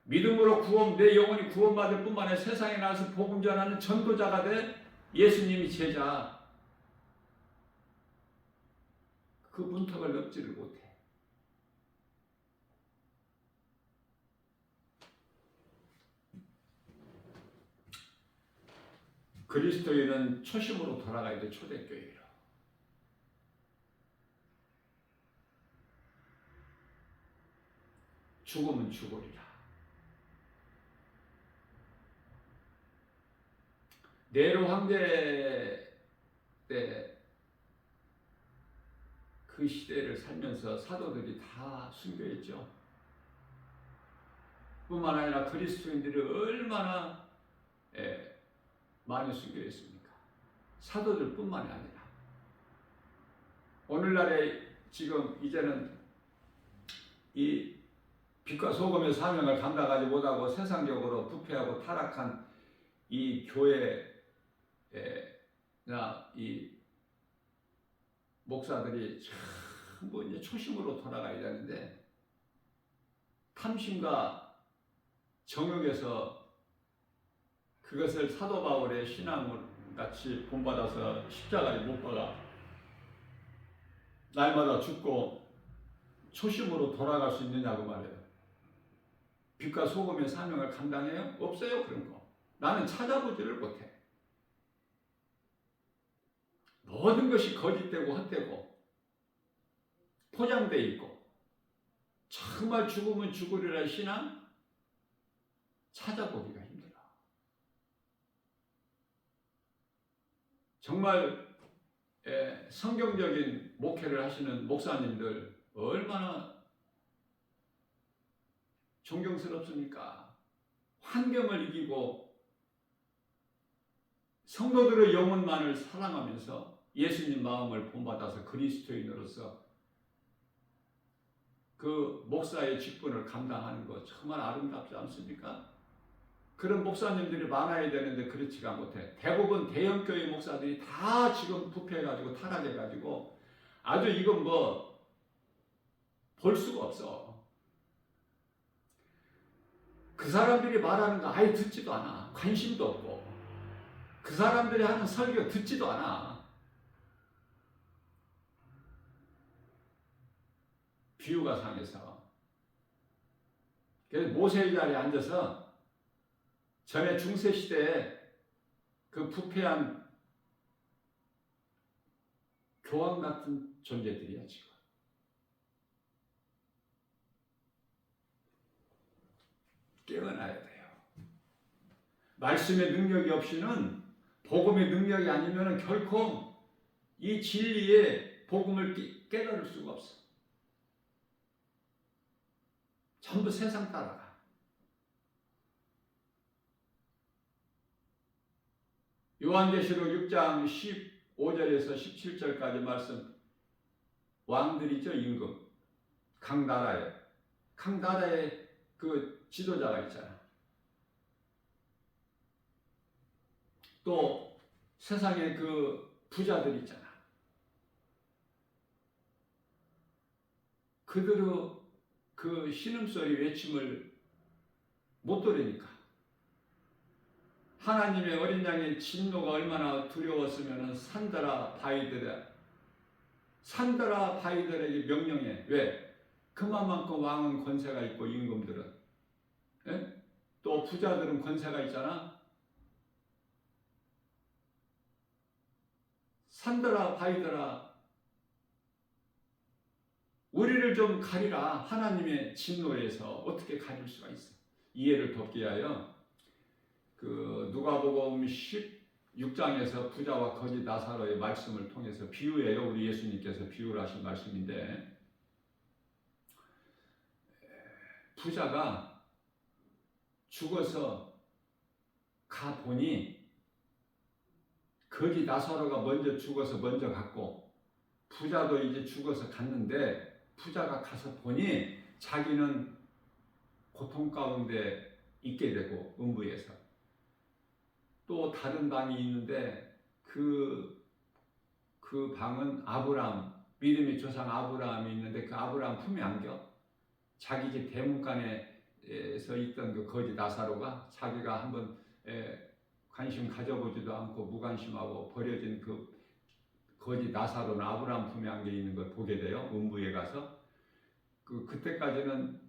A: 믿음으로 내 영혼이 구원받을 뿐만 아니라 세상에 나와서 복음 전하는 전도자가 돼. 예수님이 제자. 그 문턱을 넘지를 못해. 그리스도인은 초심으로 돌아가야 돼. 초대교회로. 죽음은 죽으리라. 네로 황제 때 그 시대를 살면서 사도들이 다 순교했죠. 뿐만 아니라 그리스도인들이 얼마나 많이 순교했습니까? 사도들 뿐만이 아니라 오늘날에 지금 이제는 이 빛과 소금의 사명을 감당하지 못하고 세상적으로 부패하고 타락한 이 교회나 이 목사들이 전부 이제 초심으로 돌아가야 되는데 탐심과 정욕에서 그것을 사도 바울의 신앙을 같이 본받아서 십자가에 못 박아 날마다 죽고 초심으로 돌아갈 수 있느냐고 말해요. 빛과 소금의 사명을 감당해요? 없어요. 그런 거. 나는 찾아보지를 못해. 모든 것이 거짓되고 헛되고 포장되어 있고 정말 죽으면 죽으리라 신앙 찾아보기가 힘들어. 정말 성경적인 목회를 하시는 목사님들 얼마나 존경스럽습니까? 환경을 이기고 성도들의 영혼만을 사랑하면서 예수님 마음을 본받아서 그리스도인으로서 그 목사의 직분을 감당하는 것 정말 아름답지 않습니까? 그런 목사님들이 많아야 되는데 그렇지가 못해. 대부분 대형교회 목사들이 다 지금 부패해가지고 타락해가지고 아주 이건 뭐 볼 수가 없어. 그 사람들이 말하는 거 아예 듣지도 않아. 관심도 없고. 그 사람들이 하는 설교 듣지도 않아. 비유가 상해서. 그래서 모세의 자리에 앉아서 전에 중세시대에 그 부패한 교황 같은 존재들이야, 지금. 깨어나야 돼요. 말씀의 능력이 없이는, 복음의 능력이 아니면 결코 이 진리의 복음을 깨달을 수가 없어. 전부 세상 따라가. 요한계시록 6장 15절에서 17절까지 말씀, 왕들이죠, 임금. 각 나라에 그 지도자가 있잖아. 또 세상에 그 부자들 있잖아. 그들의 그 신음소리 외침을 못 들으니까 하나님의 어린 양의 진노가 얼마나 두려웠으면 산다라 바이들에게 명령해. 왜? 그만큼 왕은 권세가 있고 임금들은, 예? 또 부자들은 권세가 있잖아. 산다라 바이더라, 우리를 좀 가리라. 하나님의 진노에서 어떻게 가릴 수가 있어? 이해를 돕기 위하여 그 누가복음 16장에서 부자와 거지 나사로의 말씀을 통해서 비유예요. 우리 예수님께서 비유를 하신 말씀인데, 부자가 죽어서 가보니 거지 나사로가 먼저 죽어서 먼저 갔고, 부자도 이제 죽어서 갔는데 부자가 가서 보니 자기는 고통 가운데 있게 되고 음부에서 또 다른 방이 있는데 그 방은 아브라함, 믿음의 조상 아브라함이 있는데 그 아브라함 품에 안겨. 자기 집 대문간에서 있던 그 거지 나사로가 자기가 한번 관심 가져보지도 않고 무관심하고 버려진 그 거지 나사로는 아브라함 품에 안겨 있는 걸 보게 돼요. 음부에 가서. 그때까지는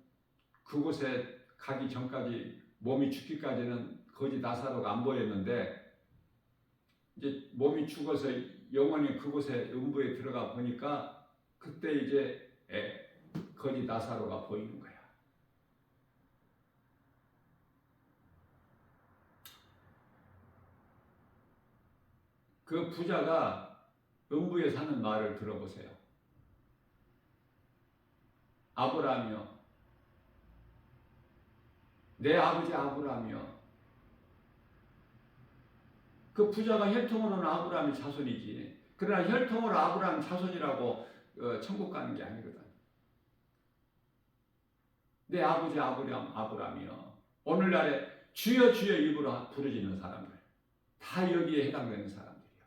A: 그곳에 가기 전까지 몸이 죽기까지는 거지 나사로가 안 보였는데, 이제 몸이 죽어서 영원히 그곳에 음부에 들어가 보니까 그때 이제 거지 나사로가 보이는 거야. 그 부자가 음부에 사는 말을 들어보세요. 아브라함이여, 내 아버지 아브라함이여. 그 부자가 혈통으로는 아브라함의 자손이지. 그러나 혈통으로 아브라함 자손이라고 천국 가는 게 아니거든. 내 아버지 아브라함이여. 오늘날에 주여 주여 입으로 부르짖는 사람들, 다 여기에 해당되는 사람들이야.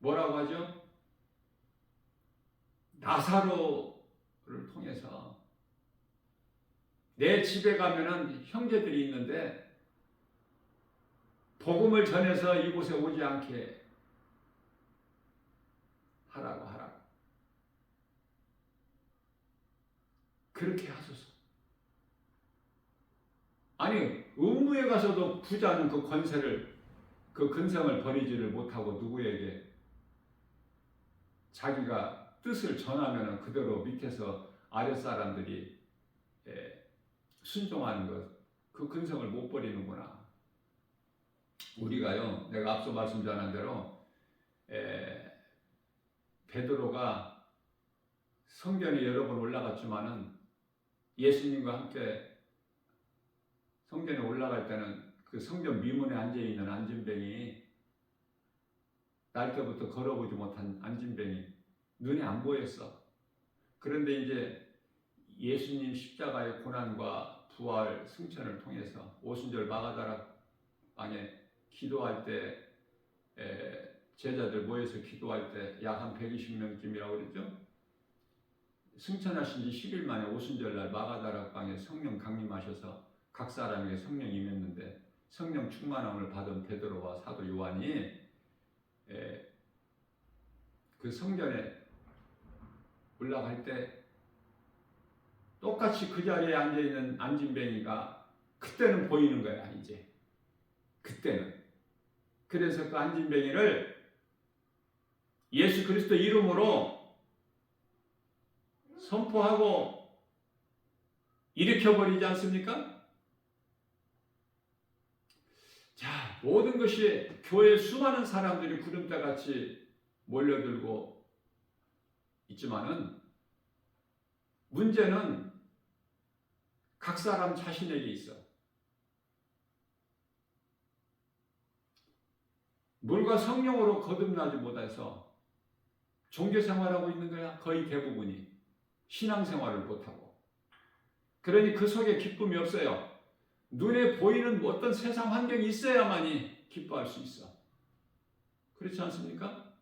A: 뭐라고 하죠? 나사로를 통해서 내 집에 가면은 형제들이 있는데 복음을 전해서 이곳에 오지 않게 하라고. 그렇게 하소서. 아니, 음부에 가서도 부자는 그 권세를, 그 근성을 버리지를 못하고 누구에게 자기가 뜻을 전하면 그대로 밑에서 아랫사람들이 순종하는 것, 그 근성을 못 버리는구나. 우리가요, 내가 앞서 말씀드린 대로 베드로가 성전에 여러 번 올라갔지만은 예수님과 함께 성전에 올라갈 때는 그 성전 미문에 앉아있는 안진뱅이, 날 때부터 걸어보지 못한 안진뱅이, 눈에 안 보였어. 그런데 이제 예수님 십자가의 고난과 부활 승천을 통해서 오순절 마가다락 방에 기도할 때 제자들 모여서 기도할 때 약 한 120명쯤이라고 그랬죠. 승천하신 지 10일 만에 오순절날 마가다락 방에 성령 강림하셔서 각 사람에게 성령이 임했는데 성령 충만함을 받은 베드로와 사도 요한이 그 성전에 올라갈 때 똑같이 그 자리에 앉아있는 안진뱅이가 그때는 보이는 거야. 이제 그때는. 그래서 그 안진뱅이를 예수 그리스도 이름으로 선포하고 일으켜버리지 않습니까? 자, 모든 것이 교회 수많은 사람들이 구름대같이 몰려들고 있지만은 문제는 각 사람 자신에게 있어. 물과 성령으로 거듭나지 못해서 종교생활하고 있는 거야. 거의 대부분이. 신앙생활을 못하고. 그러니 그 속에 기쁨이 없어요. 눈에 보이는 어떤 세상 환경이 있어야만이 기뻐할 수 있어. 그렇지 않습니까?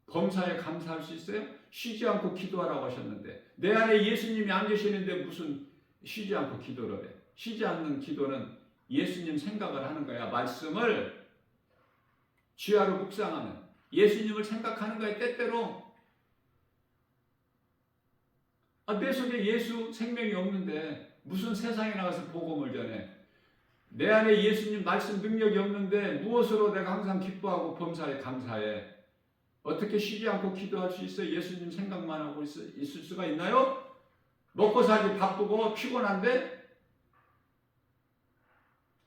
A: 범사에 감사할 수 있어요? 쉬지 않고 기도하라고 하셨는데 내 안에 예수님이 안 계시는데 무슨 쉬지 않고 기도를 해. 쉬지 않는 기도는 예수님 생각을 하는 거야. 말씀을 주야로 묵상하는 예수님을 생각하는 거야. 때때로 내 속에 예수 생명이 없는데 무슨 세상에 나가서 복음을 전해. 내 안에 예수님 말씀 능력이 없는데 무엇으로 내가 항상 기뻐하고 범사에 감사해. 어떻게 쉬지 않고 기도할 수 있어? 예수님 생각만 하고 있을 수가 있나요? 먹고 살기 바쁘고 피곤한데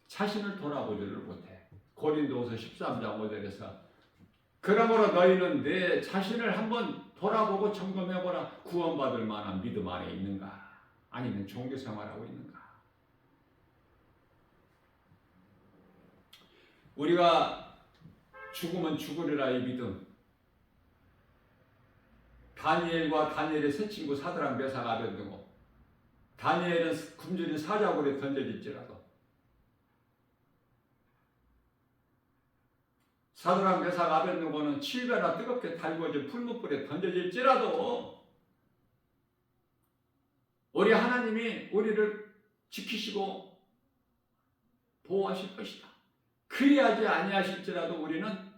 A: 자신을 돌아보지를 못해. 고린도후서 13장 5절에서 그러므로 너희는 내 자신을 한번 돌아보고 점검해보라. 구원받을 만한 믿음 안에 있는가? 아니면 종교생활하고 있는가? 우리가 죽으면 죽으리라의 믿음. 다니엘과 다니엘의 세 친구 사드락 메삭 아벤느고. 다니엘은 굶주린 사자굴에 던져질지라도 사드락 메삭 아벤느고는 7배나 뜨겁게 달구어진 풀무불에 던져질지라도 우리 하나님이 우리를 지키시고 보호하실 것이다. 그리하지 아니하실지라도 우리는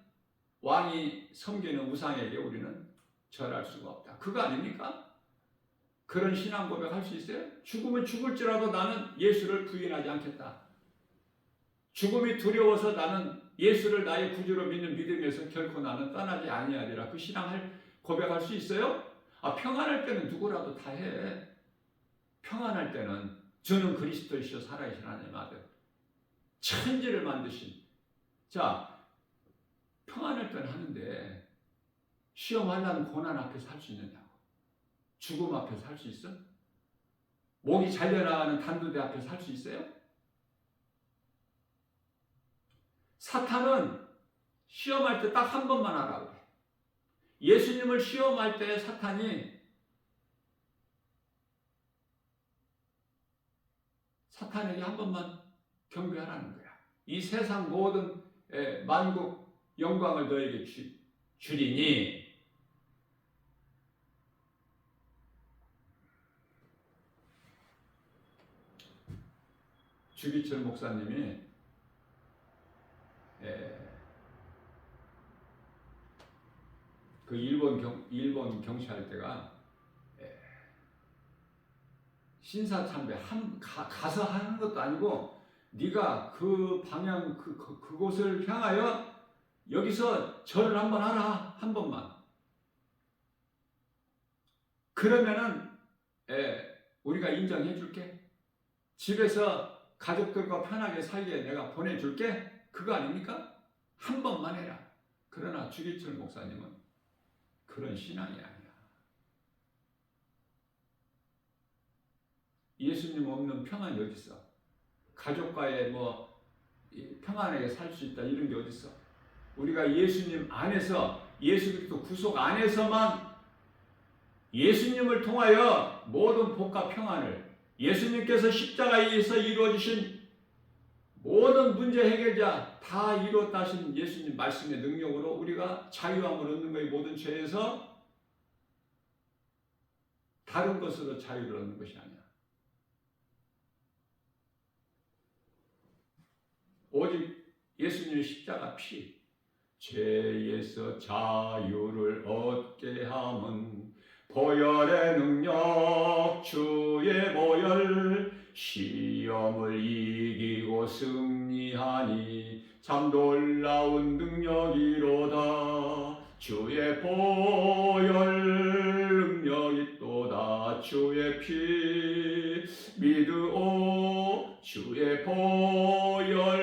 A: 왕이 섬기는 우상에게 우리는 절할 수가 없다. 그거 아닙니까? 그런 신앙 고백할 수 있어요? 죽으면 죽을지라도 나는 예수를 부인하지 않겠다. 죽음이 두려워서 나는 예수를 나의 구주로 믿는 믿음에서 결코 나는 떠나지 아니하리라. 그 신앙을 고백할 수 있어요? 평안할 때는 누구라도 다 해. 평안할 때는 주는 그리스도이시여 살아계신 하나님 아들 천지를 만드신 자 평안할 때는 하는데 시험하려는 고난 앞에서 할 수 있느냐고. 죽음 앞에서 할 수 있어? 목이 잘려나가는 단두대 앞에서 할 수 있어요? 사탄은 시험할 때 딱 한 번만 하라고 해. 예수님을 시험할 때 사탄에게 한 번만 경배하라는 거야. 이 세상 모든 만국 영광을 너에게 주리니 주기철 목사님이 그 일본 경찰 때가 신사참배 가서 하는 것도 아니고 네가 그 방향 그곳을 향하여 여기서 절을 한번 하라. 한 번만. 그러면은 우리가 인정해 줄게. 집에서 가족들과 편하게 살게 내가 보내줄게. 그거 아닙니까? 한 번만 해라. 그러나 주기철 목사님은 그런 신앙이 아니야. 예수님 없는 평안이 어디 있어? 가족과의 평안하게 살 수 있다 이런 게 어디 있어? 우리가 예수님 안에서 예수 그리스도 구속 안에서만 예수님을 통하여 모든 복과 평안을 예수님께서 십자가에서 이루어주신 모든 문제 해결자 다 이루었다 하신 예수님 말씀의 능력으로 우리가 자유함을 얻는 것이 모든 죄에서 다른 것으로 자유를 얻는 것이 아니야. 오직 예수님의 십자가 피, 죄에서 자유를 얻게 함은 보혈의 능력, 주의 보혈, 시험을 이기고 승리하니 참 놀라운 능력이로다. 주의 보혈 능력이 또다. 주의 피 믿으오. 주의 보혈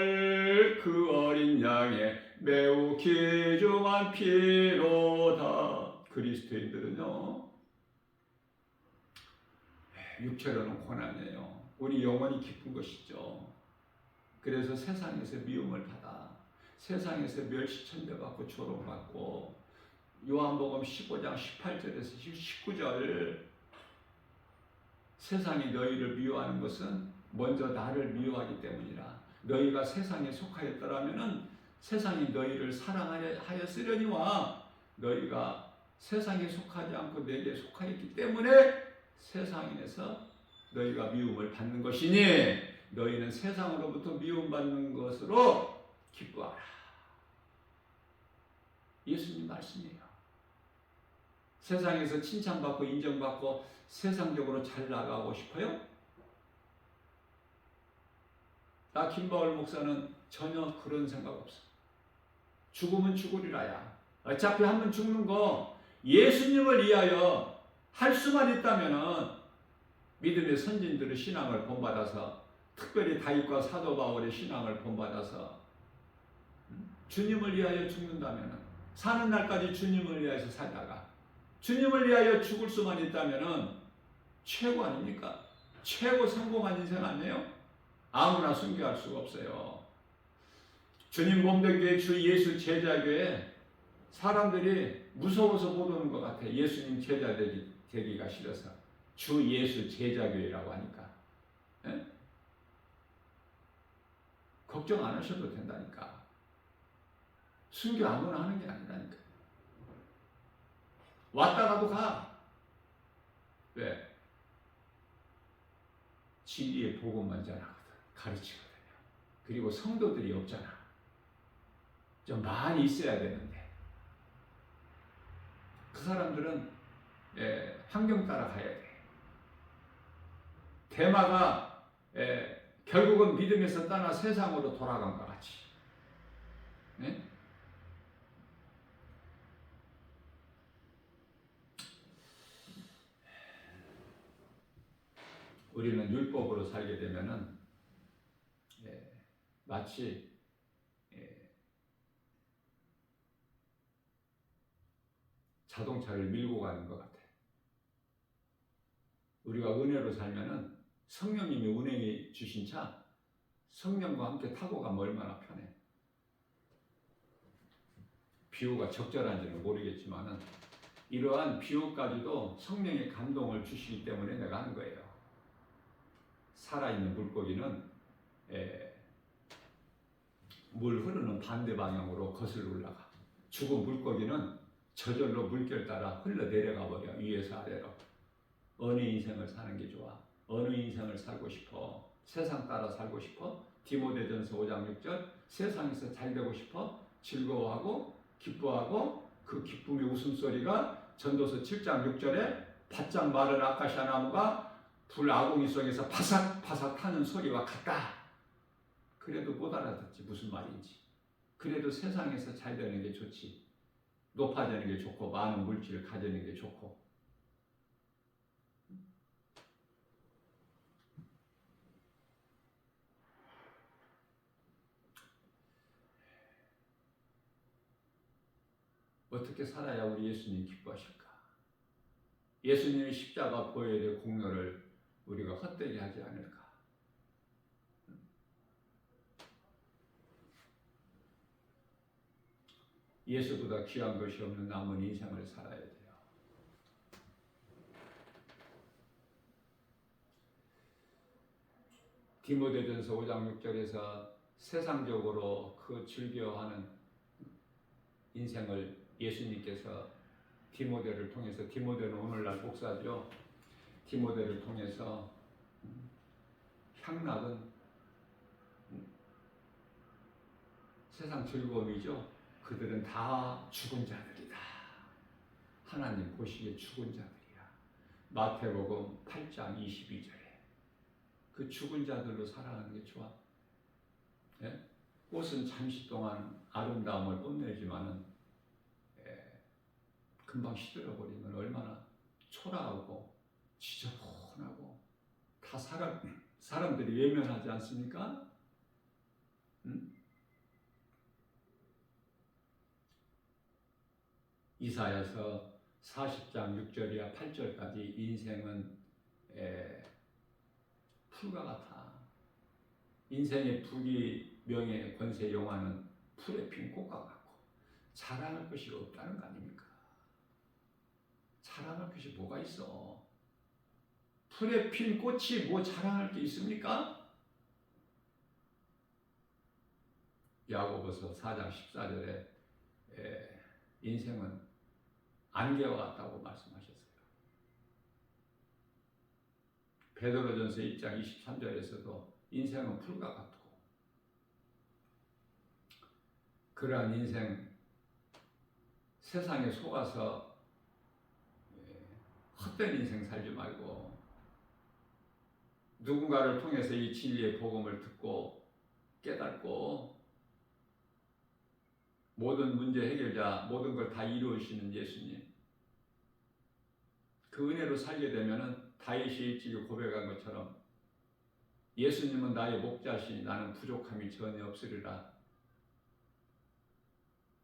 A: 그 어린 양의 매우 귀중한 피로다. 그리스도인들은요, 육체로는 고난이에요. 우리 영혼이 기쁜 것이죠. 그래서 세상에서 미움을 받아, 세상에서 멸시천대받고 조롱받고, 요한복음 15장 18절에서 19절, 세상이 너희를 미워하는 것은 먼저 나를 미워하기 때문이라. 너희가 세상에 속하였더라면 세상이 너희를 사랑하였으려니와 너희가 세상에 속하지 않고 내게 속하였기 때문에 세상에서 너희가 미움을 받는 것이니 너희는 세상으로부터 미움받는 것으로 기뻐하라. 예수님 말씀이에요. 세상에서 칭찬받고 인정받고 세상적으로 잘 나가고 싶어요? 나 김바울 목사는 전혀 그런 생각 없어. 죽으면 죽으리라야. 어차피 한번 죽는 거 예수님을 위하여 할 수만 있다면은 믿음의 선진들의 신앙을 본받아서, 특별히 다윗과 사도 바울의 신앙을 본받아서 주님을 위하여 죽는다면은, 사는 날까지 주님을 위하여서 살다가 주님을 위하여 죽을 수만 있다면은 최고 아닙니까? 최고 성공한 인생 아니에요? 아무나 순교할 수가 없어요. 주님 몸된 교회, 주 예수 제자교회 사람들이 무서워서 못 오는 것 같아. 예수님 제자 되기가 싫어서. 주 예수 제자교회라고 하니까. 에? 걱정 안 하셔도 된다니까. 순교 아무나 하는 게 아니라니까. 왔다가도 가. 왜? 진리의 복음만 전하거든. 가르치거든요. 그리고 성도들이 없잖아. 좀 많이 있어야 되는데. 그 사람들은 환경 따라 가야 돼. 대마가 결국은 믿음에서 떠나 세상으로 돌아간 것 같이. 네? 우리는 율법으로 살게 되면은 마치 자동차를 밀고 가는 것 같아. 우리가 은혜로 살면은 성령님이 운행해 주신 차, 성령과 함께 타고 가면 얼마나 편해. 비유가 적절한지는 모르겠지만은 이러한 비유까지도 성령의 감동을 주시기 때문에 내가 하는 거예요. 살아있는 물고기는 물 흐르는 반대 방향으로 거슬러 올라가. 죽은 물고기는 저절로 물결 따라 흘러 내려가 버려. 위에서 아래로. 어느 인생을 사는 게 좋아? 어느 인생을 살고 싶어? 세상 따라 살고 싶어? 디모데전서 5장 6절, 세상에서 잘 되고 싶어? 즐거워하고 기뻐하고 그 기쁨의 웃음소리가 전도서 7장 6절에 바짝 마른 아카시아 나무가 불 아궁이 속에서 바삭바삭 타는 소리와 같다. 그래도 못 알아듣지 무슨 말인지. 그래도 세상에서 잘 되는 게 좋지. 높아지는 게 좋고 많은 물질을 가지는 게 좋고. 어떻게 살아야 우리 예수님 기뻐하실까? 예수님의 십자가 보혈의 공로를 우리가 헛되게 하지 않을까? 예수보다 귀한 것이 없는 남은 인생을 살아야 돼요. 디모데전서 5장 6절에서 세상적으로 그 즐겨하는 인생을 예수님께서 디모데를 통해서, 디모데는 오늘날 목사죠. 디모데를 통해서 향락은 세상 즐거움이죠. 그들은 다 죽은 자들이다. 하나님 보시기에 죽은 자들이야. 마태복음 8장 22절에 그 죽은 자들로 살아가는 게 좋아. 예? 꽃은 잠시 동안 아름다움을 뽐내지만은 금방 시들어버리면 얼마나 초라하고 지저분하고 다 사람들이 외면하지 않습니까? 이사야서 40장 6절이야 8절까지 인생은 풀과 같아. 인생의 부귀, 명예, 권세, 영화는 풀에 핀 꽃과 같고 자랑할 것이 없다는 거 아닙니까? 자랑할 것이 뭐가 있어? 풀에 핀 꽃이 뭐 자랑할 게 있습니까? 야고보서 4장 14절에 인생은 안개와 같다고 말씀하셨어요. 베드로전서 1장 23절에서도 인생은 풀과 같고, 그러한 인생, 세상에 속아서 헛된 인생 살지 말고 누군가를 통해서 이 진리의 복음을 듣고 깨닫고 모든 문제 해결자, 모든 걸 다 이루시는 예수님, 그 은혜로 살게 되면은 다윗이 일찍이 고백한 것처럼 예수님은 나의 목자시니 나는 부족함이 전혀 없으리라.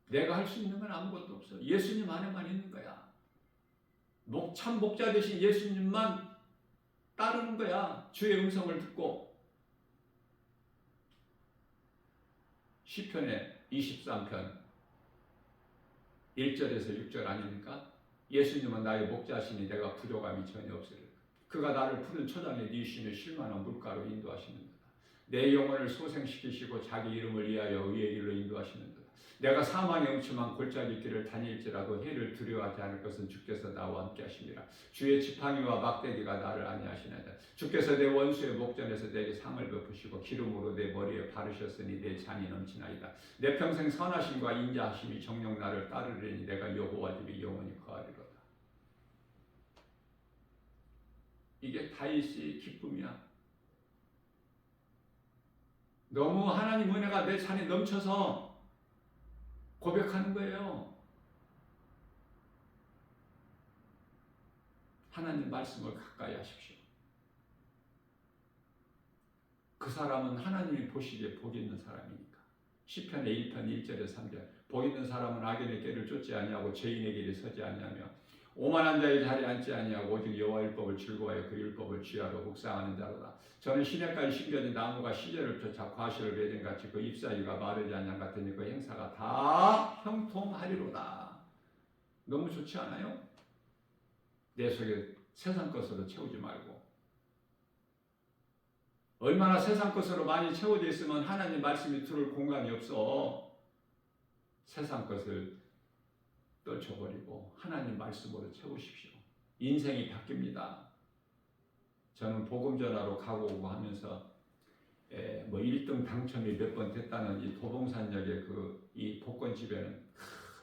A: 내가 할 수 있는 건 아무것도 없어. 예수님 안에만 있는 거야. 참 목자 되신 예수님만 따르는 거야. 주의 음성을 듣고. 시편의 23편 1절에서 6절 아닙니까? 예수님은 나의 목자시니 내가 부족함이 전혀 없으리라. 그가 나를 푸른 초장에 누이시며 쉴만한 물가로 인도하시는도다. 내 영혼을 소생시키시고 자기 이름을 위하여 의의 길로 인도하시는도다. 내가 사망의 음침한 골짜기 길을 다닐지라도 해를 두려워하지 않을 것은 주께서 나와 함께 하심이라. 주의 지팡이와 막대기가 나를 안위하시나이다. 주께서 내 원수의 목전에서 내게 상을 베푸시고 기름으로 내 머리에 바르셨으니 내 잔이 넘치나이다. 내 평생 선하심과 인자하심이 정녕 나를 따르리니 내가 여호와 집에 영원히 거하리로다. 이게 다윗의 기쁨이야. 너무 하나님 은혜가 내 잔에 넘쳐서 고백하는 거예요. 하나님 말씀을 가까이 하십시오. 그 사람은 하나님이 보시기에 복 있는 사람이니까. 시편의 1편 1절에 3절 복 있는 사람은 악인의 길을 쫓지 아니하고 죄인의 길에 서지 아니하며 오만한 자의 자리에 앉지 아니하고 오직 여호와 율법을 즐거워하여 그 율법을 쥐하러 묵상하는 자로다. 저는 시냇가에 심겨진 나무가 시절을 쫓아 과실을 맺은 같이 그 잎사귀가 마르지 아니한 같으니 그 행사가 다 형통하리로다. 너무 좋지 않아요? 내 속에 세상 것으로 채우지 말고. 얼마나 세상 것으로 많이 채워져 있으면 하나님 말씀이 들을 공간이 없어. 세상 것을 떨쳐버리고 하나님 말씀으로 채우십시오. 인생이 바뀝니다. 저는 복음 전하러 가고 오고 하면서 1등 당첨이 몇 번 됐다는 이 도봉산역의 이 복권집에는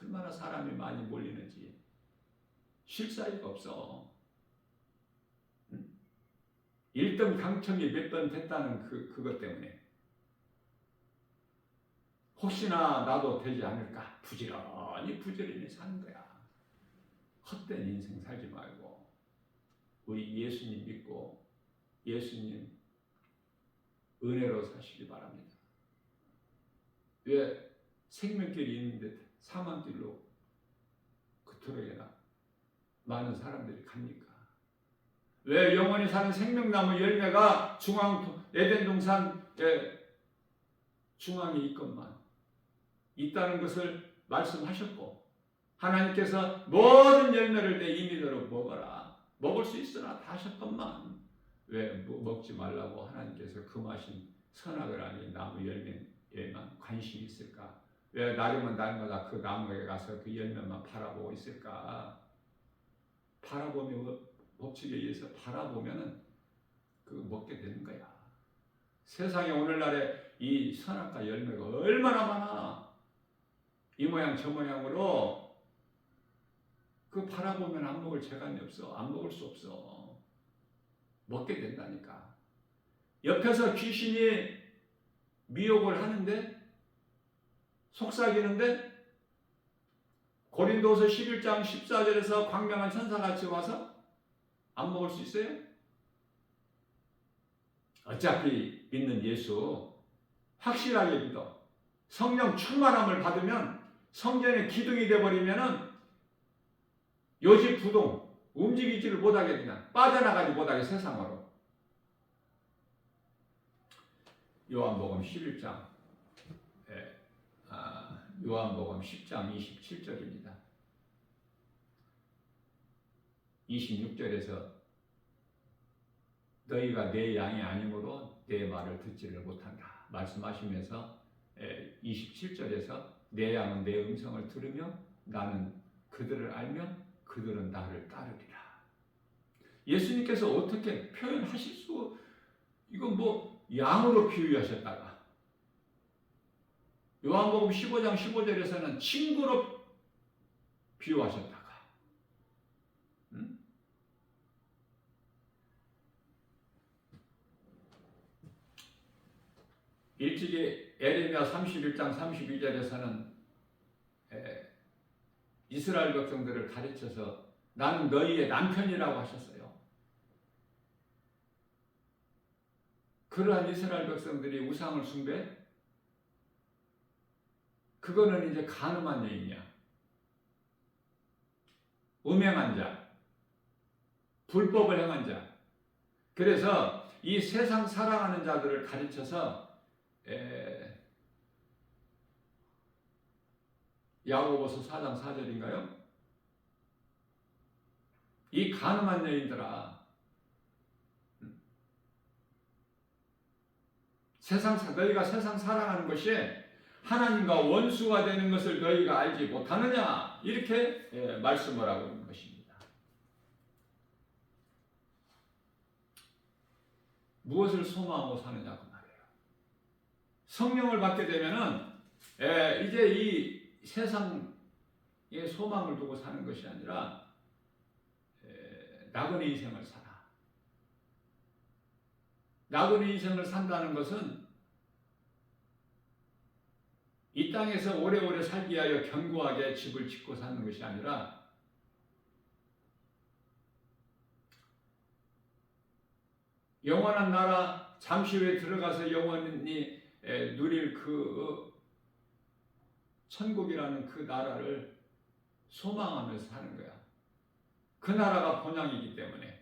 A: 얼마나 사람이 많이 몰리는지 쉴 사이가 없어. 1등 당첨이 몇 번 됐다는 그것 때문에 혹시나 나도 되지 않을까 부지런히 사는 거야. 헛된 인생 살지 말고 우리 예수님 믿고 예수님 은혜로 사시기 바랍니다. 왜 생명길이 있는데 사망길로 그토록이나 많은 사람들이 갑니까? 왜 영원히 사는 생명나무 열매가 에덴 동산 중앙에 있건만 있다는 것을 말씀하셨고 하나님께서 모든 열매를 내 임의대로 먹어라. 먹을 수 있으나 다 하셨건만 왜 먹지 말라고 하나님께서 금하신 선악을 아닌 나무 열매에만 관심이 있을까? 왜 날이면 날마다 그 나무에 가서 그 열매만 바라보고 있을까? 바라보며 법칙에 의해서 바라보면은 그 먹게 되는 거야. 세상에 오늘날에 이 선악과 열매가 얼마나 많아. 이 모양 저 모양으로 그 바라보면 안 먹을 재간이 없어. 안 먹을 수 없어. 먹게 된다니까. 옆에서 귀신이 미혹을 하는데 속삭이는데 고린도서 11장 14절에서 광명한 천사같이 와서 안 먹을 수 있어요? 어차피 믿는 예수 확실하게 믿어. 성령 충만함을 받으면 성전의 기둥이 되어버리면은 요지부동 움직이지를 못하게 그냥 빠져나가지 못하게 세상으로. 요한복음 11장 요한복음 10장 27절입니다. 26절에서 너희가 내 양이 아니므로 내 말을 듣지를 못한다 말씀하시면서 27절에서 내 양은 내 음성을 들으며 나는 그들을 알며 그들은 나를 따르리라. 예수님께서 어떻게 표현하실 수, 이건 뭐 양으로 비유하셨다가 요한복음 15장 15절에서는 친구로 비유하셨다가 일찍이 에레미야 31장 32절에서는 이스라엘 백성들을 가르쳐서 나는 너희의 남편이라고 하셨어요. 그러한 이스라엘 백성들이 우상을 숭배? 그거는 이제 간음한 여인이야. 음행한 자, 불법을 행한 자. 그래서 이 세상 사랑하는 자들을 가르쳐서 야고보서 4장 4절인가요? 이 간음한 여인들아, 너희가 세상 사랑하는 것이 하나님과 원수가 되는 것을 너희가 알지 못하느냐, 이렇게 말씀을 하고 있는 것입니다. 무엇을 소망하고 사느냐 그 말이에요. 성령을 받게 되면은 이제 이 세상의 소망을 두고 사는 것이 아니라 나그네 인생을 살아. 나그네 인생을 산다는 것은 이 땅에서 오래오래 살기 위하여 견고하게 집을 짓고 사는 것이 아니라 영원한 나라 잠시 후에 들어가서 영원히 누릴 그 천국이라는 그 나라를 소망하면서 사는 거야. 그 나라가 본향이기 때문에.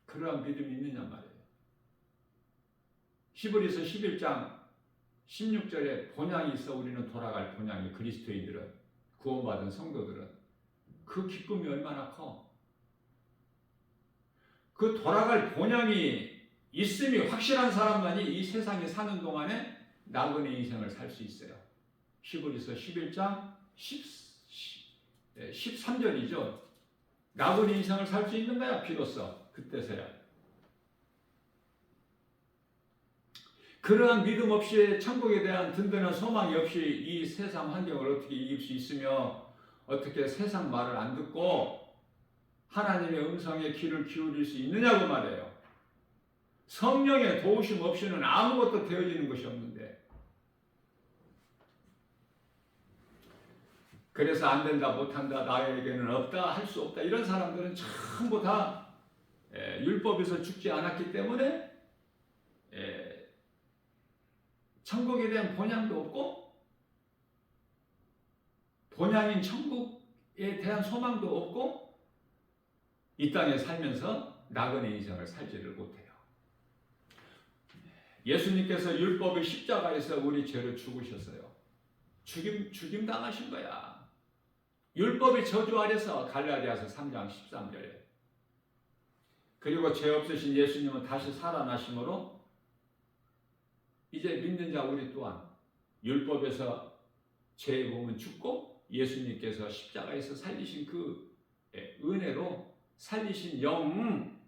A: 그러한 믿음이 있느냐 말이에요. 히브리서 11장 16절에 본향이 있어 우리는 돌아갈 본향이, 그리스도인들은, 구원받은 성도들은 그 기쁨이 얼마나 커. 그 돌아갈 본향이 있음이 확실한 사람만이 이 세상에 사는 동안에 나그네 인생을 살 수 있어요. 히브리서 11장 13절이죠. 나그네 인생을 살 수 있는 거야 비로소 그때서야. 그러한 믿음 없이 천국에 대한 든든한 소망이 없이 이 세상 환경을 어떻게 이길 수 있으며 어떻게 세상 말을 안 듣고 하나님의 음성에 귀를 기울일 수 있느냐고 말해요. 성령의 도우심 없이는 아무것도 되어지는 것이 없는데, 그래서 안 된다, 못한다, 나에게는 없다, 할 수 없다, 이런 사람들은 전부 다 율법에서 죽지 않았기 때문에 천국에 대한 본향도 없고 본향인 천국에 대한 소망도 없고 이 땅에 살면서 나그네 인생을 살지를 못해요. 예수님께서 율법의 십자가에서 우리 죄를 죽으셨어요. 죽임 당하신 거야. 율법의 저주 아래서, 갈라디아서 3장 13절에 그리고 죄 없으신 예수님은 다시 살아나심으로 이제 믿는 자 우리 또한 율법에서 죄의 몸은 죽고 예수님께서 십자가에서 살리신 그 은혜로 살리신 영,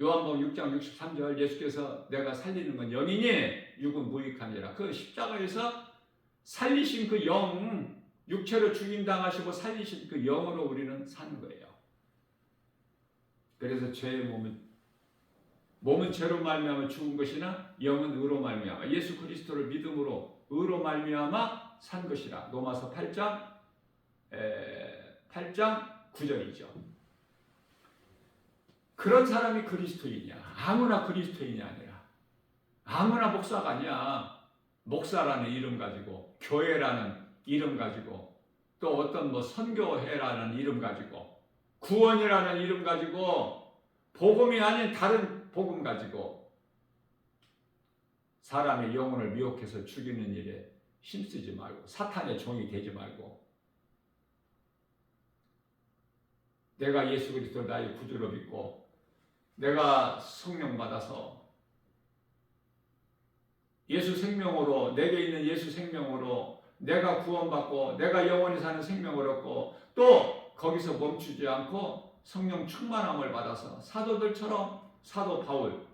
A: 요한복음 6장 63절 예수께서 내가 살리는 건 영이니 육은 무익하니라. 그 십자가에서 살리신 그 영, 육체로 죽임당하시고 살리신 그 영으로 우리는 사는 거예요. 그래서 죄의 몸은 죄로 말미암아 죽은 것이나 영은 의로 말미암아 예수 그리스도를 믿음으로 의로 말미암아 산 것이라. 로마서 8장 9절이죠. 그런 사람이 그리스도인이야. 아무나 그리스도인이 아니라 아무나 목사가 아니야. 목사라는 이름 가지고 교회라는 이름 가지고 또 어떤 선교회라는 이름 가지고 구원이라는 이름 가지고 복음이 아닌 다른 복음 가지고 사람의 영혼을 미혹해서 죽이는 일에 힘쓰지 말고 사탄의 종이 되지 말고 내가 예수 그리스도 나의 구주로 믿고 내가 성령 받아서 예수 생명으로 내게 있는 예수 생명으로 내가 구원받고 내가 영원히 사는 생명을 얻고 또 거기서 멈추지 않고 성령 충만함을 받아서 사도들처럼 사도 바울을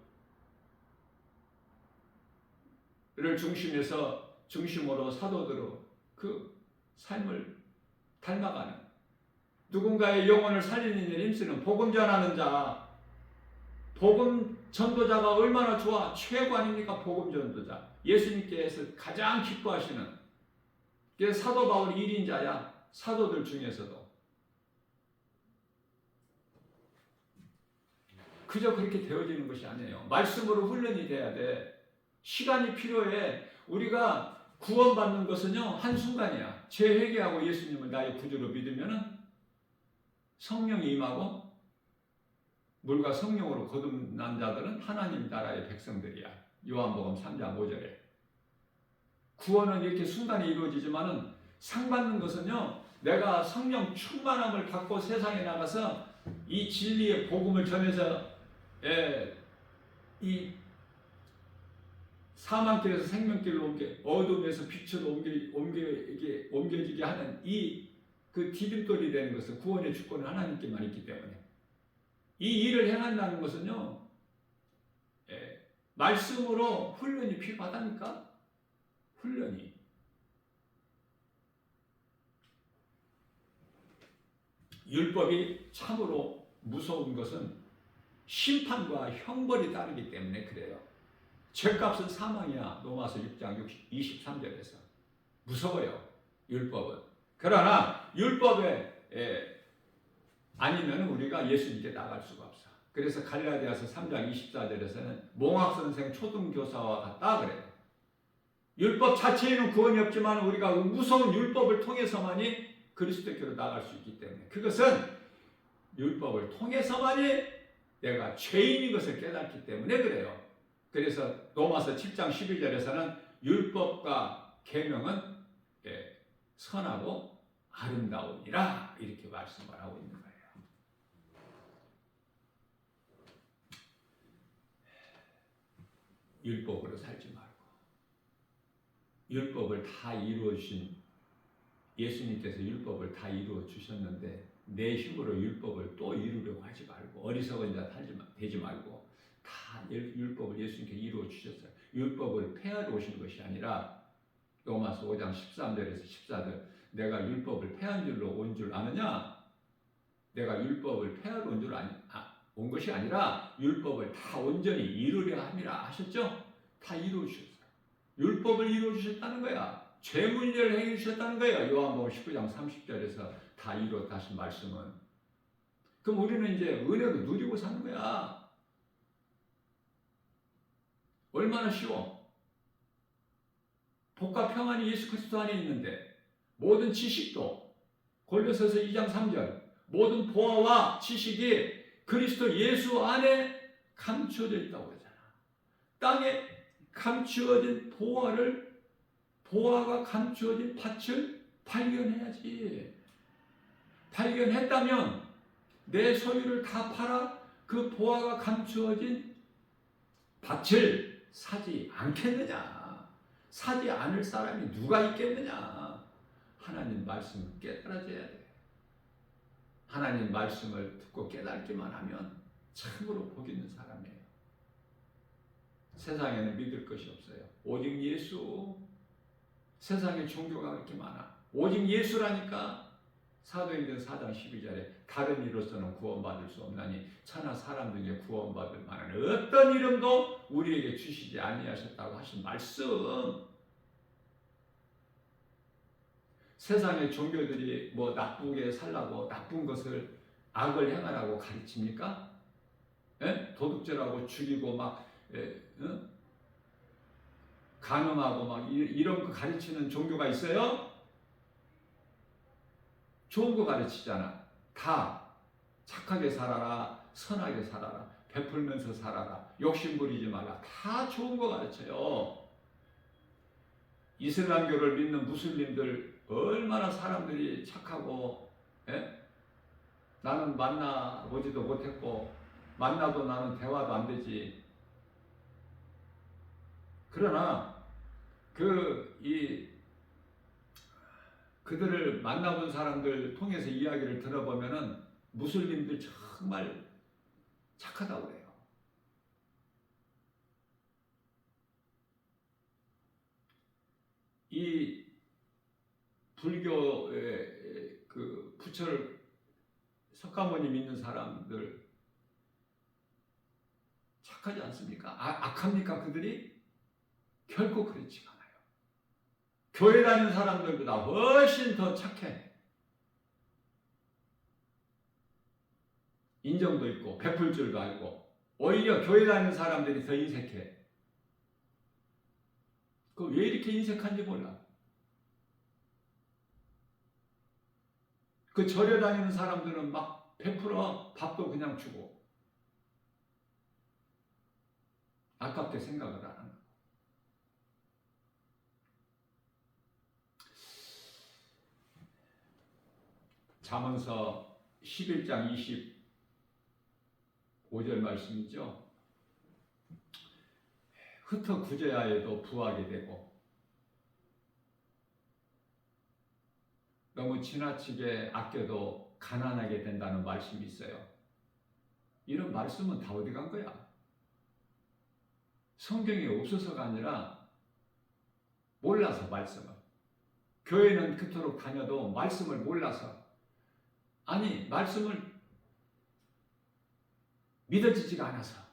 A: 중심으로 사도들로 그 삶을 닮아가는 누군가의 영혼을 살리는 일에 힘쓰는 복음 전하는 자, 복음 전도자가 얼마나 좋아. 최고 아닙니까? 복음 전도자. 예수님께서 가장 기뻐하시는 사도 바울이 1인자야. 사도들 중에서도. 그저 그렇게 되어지는 것이 아니에요. 말씀으로 훈련이 돼야 돼. 시간이 필요해. 우리가 구원받는 것은요, 한순간이야. 죄 회개하고 예수님을 나의 구주로 믿으면은 성령이 임하고 물과 성령으로 거듭난 자들은 하나님 나라의 백성들이야. 요한복음 3장 5절에. 구원은 이렇게 순간에 이루어지지만은 상 받는 것은요, 내가 성령 충만함을 갖고 세상에 나가서 이 진리의 복음을 전해서 이 사망길에서 생명길로 어둠에서 빛으로 옮겨지게 하는 그 디딤돌이 되는 것은 구원의 주권은 하나님께만 있기 때문에 이 일을 행한다는 것은요, 말씀으로 훈련이 필요하다니까. 훈련이. 율법이 참으로 무서운 것은 심판과 형벌이 따르기 때문에 그래요. 죄값은 사망이야. 로마서 6장 23절에서. 무서워요. 율법은. 그러나 율법에 아니면 우리가 예수님께 나갈 수가 없어. 그래서 갈라디아서 3장 24절에서는 몽학선생 초등교사와 같다 그래요. 율법 자체에는 구원이 없지만 우리가 무서운 율법을 통해서만이 그리스도께로 나갈 수 있기 때문에 그것은 율법을 통해서만이 내가 죄인인 것을 깨닫기 때문에 그래요. 그래서 로마서 7장 11절에서는 율법과 계명은 선하고 아름다우니라 이렇게 말씀을 하고 있는 거예요. 율법으로 살지 말고 율법을 다 이루어 주신 예수님께서 율법을 다 이루어 주셨는데 내 힘으로 율법을 또 이루려고 하지 말고 어리석은 자 되지 말고 다 율법을 예수님께 이루어 주셨어요. 율법을 폐하러 오신 것이 아니라 로마서 5장 13절에서 14절 내가 율법을 폐한 줄로 온 줄 아느냐? 내가 율법을 폐하러 온 것이 아니라 율법을 다 온전히 이루려 함이라 하셨죠? 다 이루어 주셨어요. 율법을 이루어 주셨다는 거야. 죄문제를 해결해 주셨다는 거예요. 요한복음 19장 30절에서 다 이루었다 하신 말씀은. 그럼 우리는 이제 은혜로 누리고 사는 거야. 얼마나 쉬워. 복과 평안이 예수 그리스도 안에 있는데 모든 지식도 골로새서 2장 3절 모든 보화와 지식이 그리스도 예수 안에 감추어져 있다고 그러잖아. 땅에 감추어진 보화가 감추어진 밭을 발견해야지. 발견했다면 내 소유를 다 팔아 그 보화가 감추어진 밭을 사지 않겠느냐? 사지 않을 사람이 누가 있겠느냐? 하나님 말씀을 깨달아져야 돼. 하나님 말씀을 듣고 깨닫기만 하면 참으로 복 있는 사람이에요. 세상에는 믿을 것이 없어요. 오직 예수. 세상에 종교가 그렇게 많아. 오직 예수라니까. 사도행전 4장 12절에 다른 이로서는 구원받을 수 없나니 천하 사람 중에 구원받을 만한 어떤 이름도 우리에게 주시지 아니하셨다고 하신 말씀. 세상의 종교들이 뭐 나쁘게 살라고 나쁜 것을 악을 행하라고 가르칩니까? 예? 도둑질하고 죽이고 막 간음하고 막 이런 거 가르치는 종교가 있어요? 좋은 거 가르치잖아. 다 착하게 살아라, 선하게 살아라, 베풀면서 살아라, 욕심 부리지 말라. 다 좋은 거 가르쳐요. 이슬람교를 믿는 무슬림들 얼마나 사람들이 착하고, 나는 만나보지도 못했고 만나도 나는 대화도 안 되지. 그러나 그들을 만나본 사람들 통해서 이야기를 들어보면은 무슬림들 정말 착하다고 그래요. 이 불교의 그 부처를 석가모니 믿는 사람들 착하지 않습니까? 악합니까 그들이? 결코 그렇지가 않아요. 교회 다니는 사람들보다 훨씬 더 착해. 인정도 있고 베풀 줄도 알고. 오히려 교회 다니는 사람들이 더 인색해. 그 왜 이렇게 인색한지 몰라. 그 절에 다니는 사람들은 막 베풀어. 밥도 그냥 주고. 아깝게 생각을 안 하는. 잠언서 11장 25절 말씀이죠. 흩어 구제야 해도 부하게 되고 너무 지나치게 아껴도 가난하게 된다는 말씀이 있어요. 이런 말씀은 다 어디 간 거야? 성경에 없어서가 아니라 몰라서 말씀을. 교회는 그토록 다녀도 말씀을 몰라서. 아니, 말씀을 믿어지지가 않아서.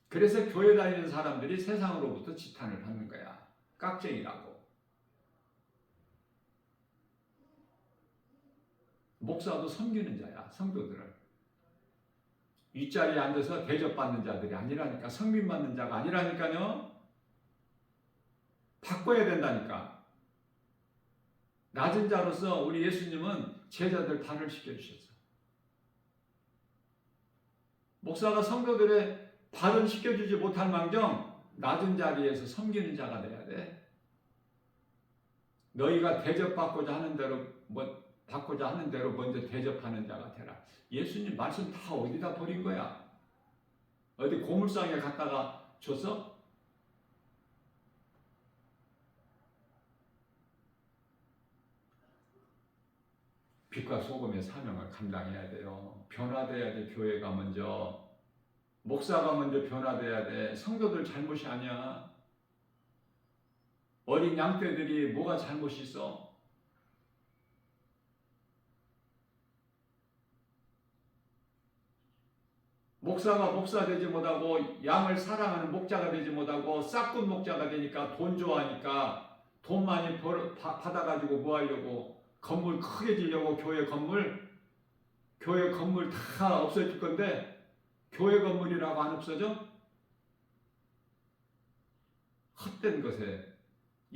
A: 그래서 교회 다니는 사람들이 세상으로부터 지탄을 받는 거야. 깍쟁이라고. 목사도 섬기는 자야, 성도들을. 윗자리에 앉아서 대접받는 자들이 아니라니까. 성민받는 자가 아니라니까요. 바꿔야 된다니까. 낮은 자로서 우리 예수님은 제자들 발을 씻겨주셨어. 목사가 성도들의 발은 씻겨주지 못할 망정 낮은 자리에서 섬기는 자가 돼야 돼. 너희가 대접받고자 하는 대로 먼저 대접하는 자가 되라. 예수님 말씀 다 어디다 버린 거야? 어디 고물상에 갖다가 줬어? 빛과 소금의 사명을 감당해야 돼요. 변화돼야 돼. 교회가 먼저. 목사가 먼저 변화돼야 돼. 성도들 잘못이 아니야. 어린 양떼들이 뭐가 잘못이 있어? 목사가 목사 되지 못하고 양을 사랑하는 목자가 되지 못하고 싹군 목자가 되니까 돈 좋아하니까 돈 많이 받아가지고 뭐 하려고? 건물 크게 지려고. 교회 건물 다 없어질 건데 교회 건물이라고 안 없어져? 헛된 것에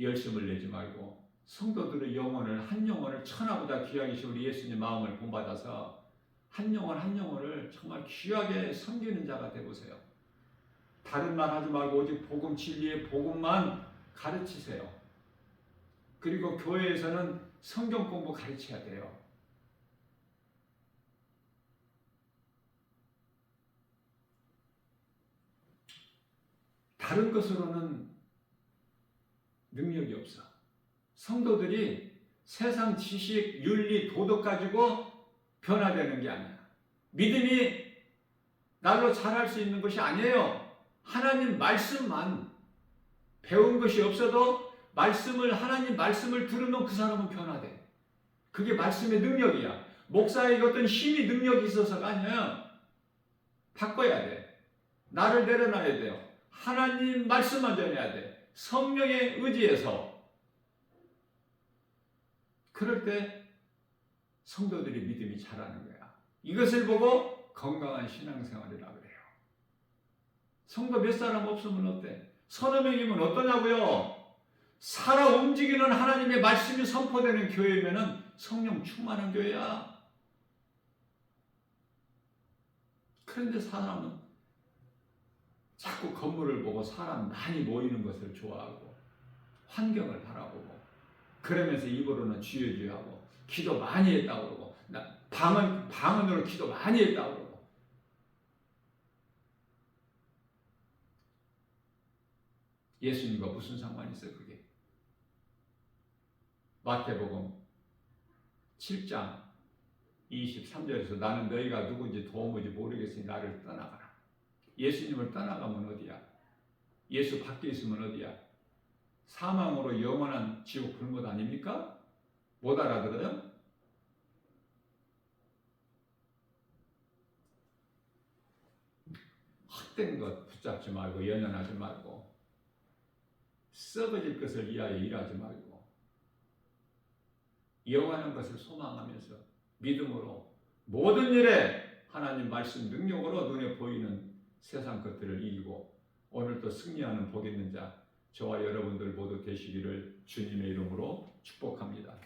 A: 열심을 내지 말고 성도들의 영혼을, 한 영혼을 천하보다 귀하게 우리 예수님 마음을 본받아서 한 영혼을 정말 귀하게 섬기는 자가 되보세요. 다른 말 하지 말고 오직 복음, 진리의 복음만 가르치세요. 그리고 교회에서는 성경 공부 가르쳐야 돼요. 다른 것으로는 능력이 없어. 성도들이 세상 지식, 윤리, 도덕 가지고 변화되는 게 아니야. 믿음이 날로 자랄 수 있는 것이 아니에요. 하나님 말씀만 배운 것이 없어도 하나님 말씀을 들으면 그 사람은 변화돼. 그게 말씀의 능력이야. 목사에게 어떤 힘이 능력이 있어서가 아니에요. 바꿔야 돼. 나를 내려놔야 돼요. 하나님 말씀만 전해야 돼. 성령에 의지해서. 그럴 때 성도들의 믿음이 자라는 거야. 이것을 보고 건강한 신앙생활이라고 그래요. 성도 몇 사람 없으면 어때? 서너 명이면 어떠냐고요? 살아 움직이는 하나님의 말씀이 선포되는 교회면은 성령 충만한 교회야. 그런데 사람은 자꾸 건물을 보고 사람 많이 모이는 것을 좋아하고 환경을 바라보고 그러면서 입으로는 주여 주여 하고 기도 많이 했다고 그러고 방언으로 기도 많이 했다고 그러고 예수님과 무슨 상관이 있어요 그게? 마태복음 7장 23절에서 나는 너희가 누군지 도무지 모르겠으니 나를 떠나가라. 예수님을 떠나가면 어디야? 예수 밖에 있으면 어디야? 사망으로 영원한 지옥 불못 아닙니까? 못 알아들어요? 헛된 것 붙잡지 말고 연연하지 말고 썩어질 것을 위하여 일하지 말고 영원한 것을 소망하면서 믿음으로 모든 일에 하나님 말씀 능력으로 눈에 보이는 세상 것들을 이기고 오늘도 승리하는 복 있는 자 저와 여러분들 모두 되시기를 주님의 이름으로 축복합니다.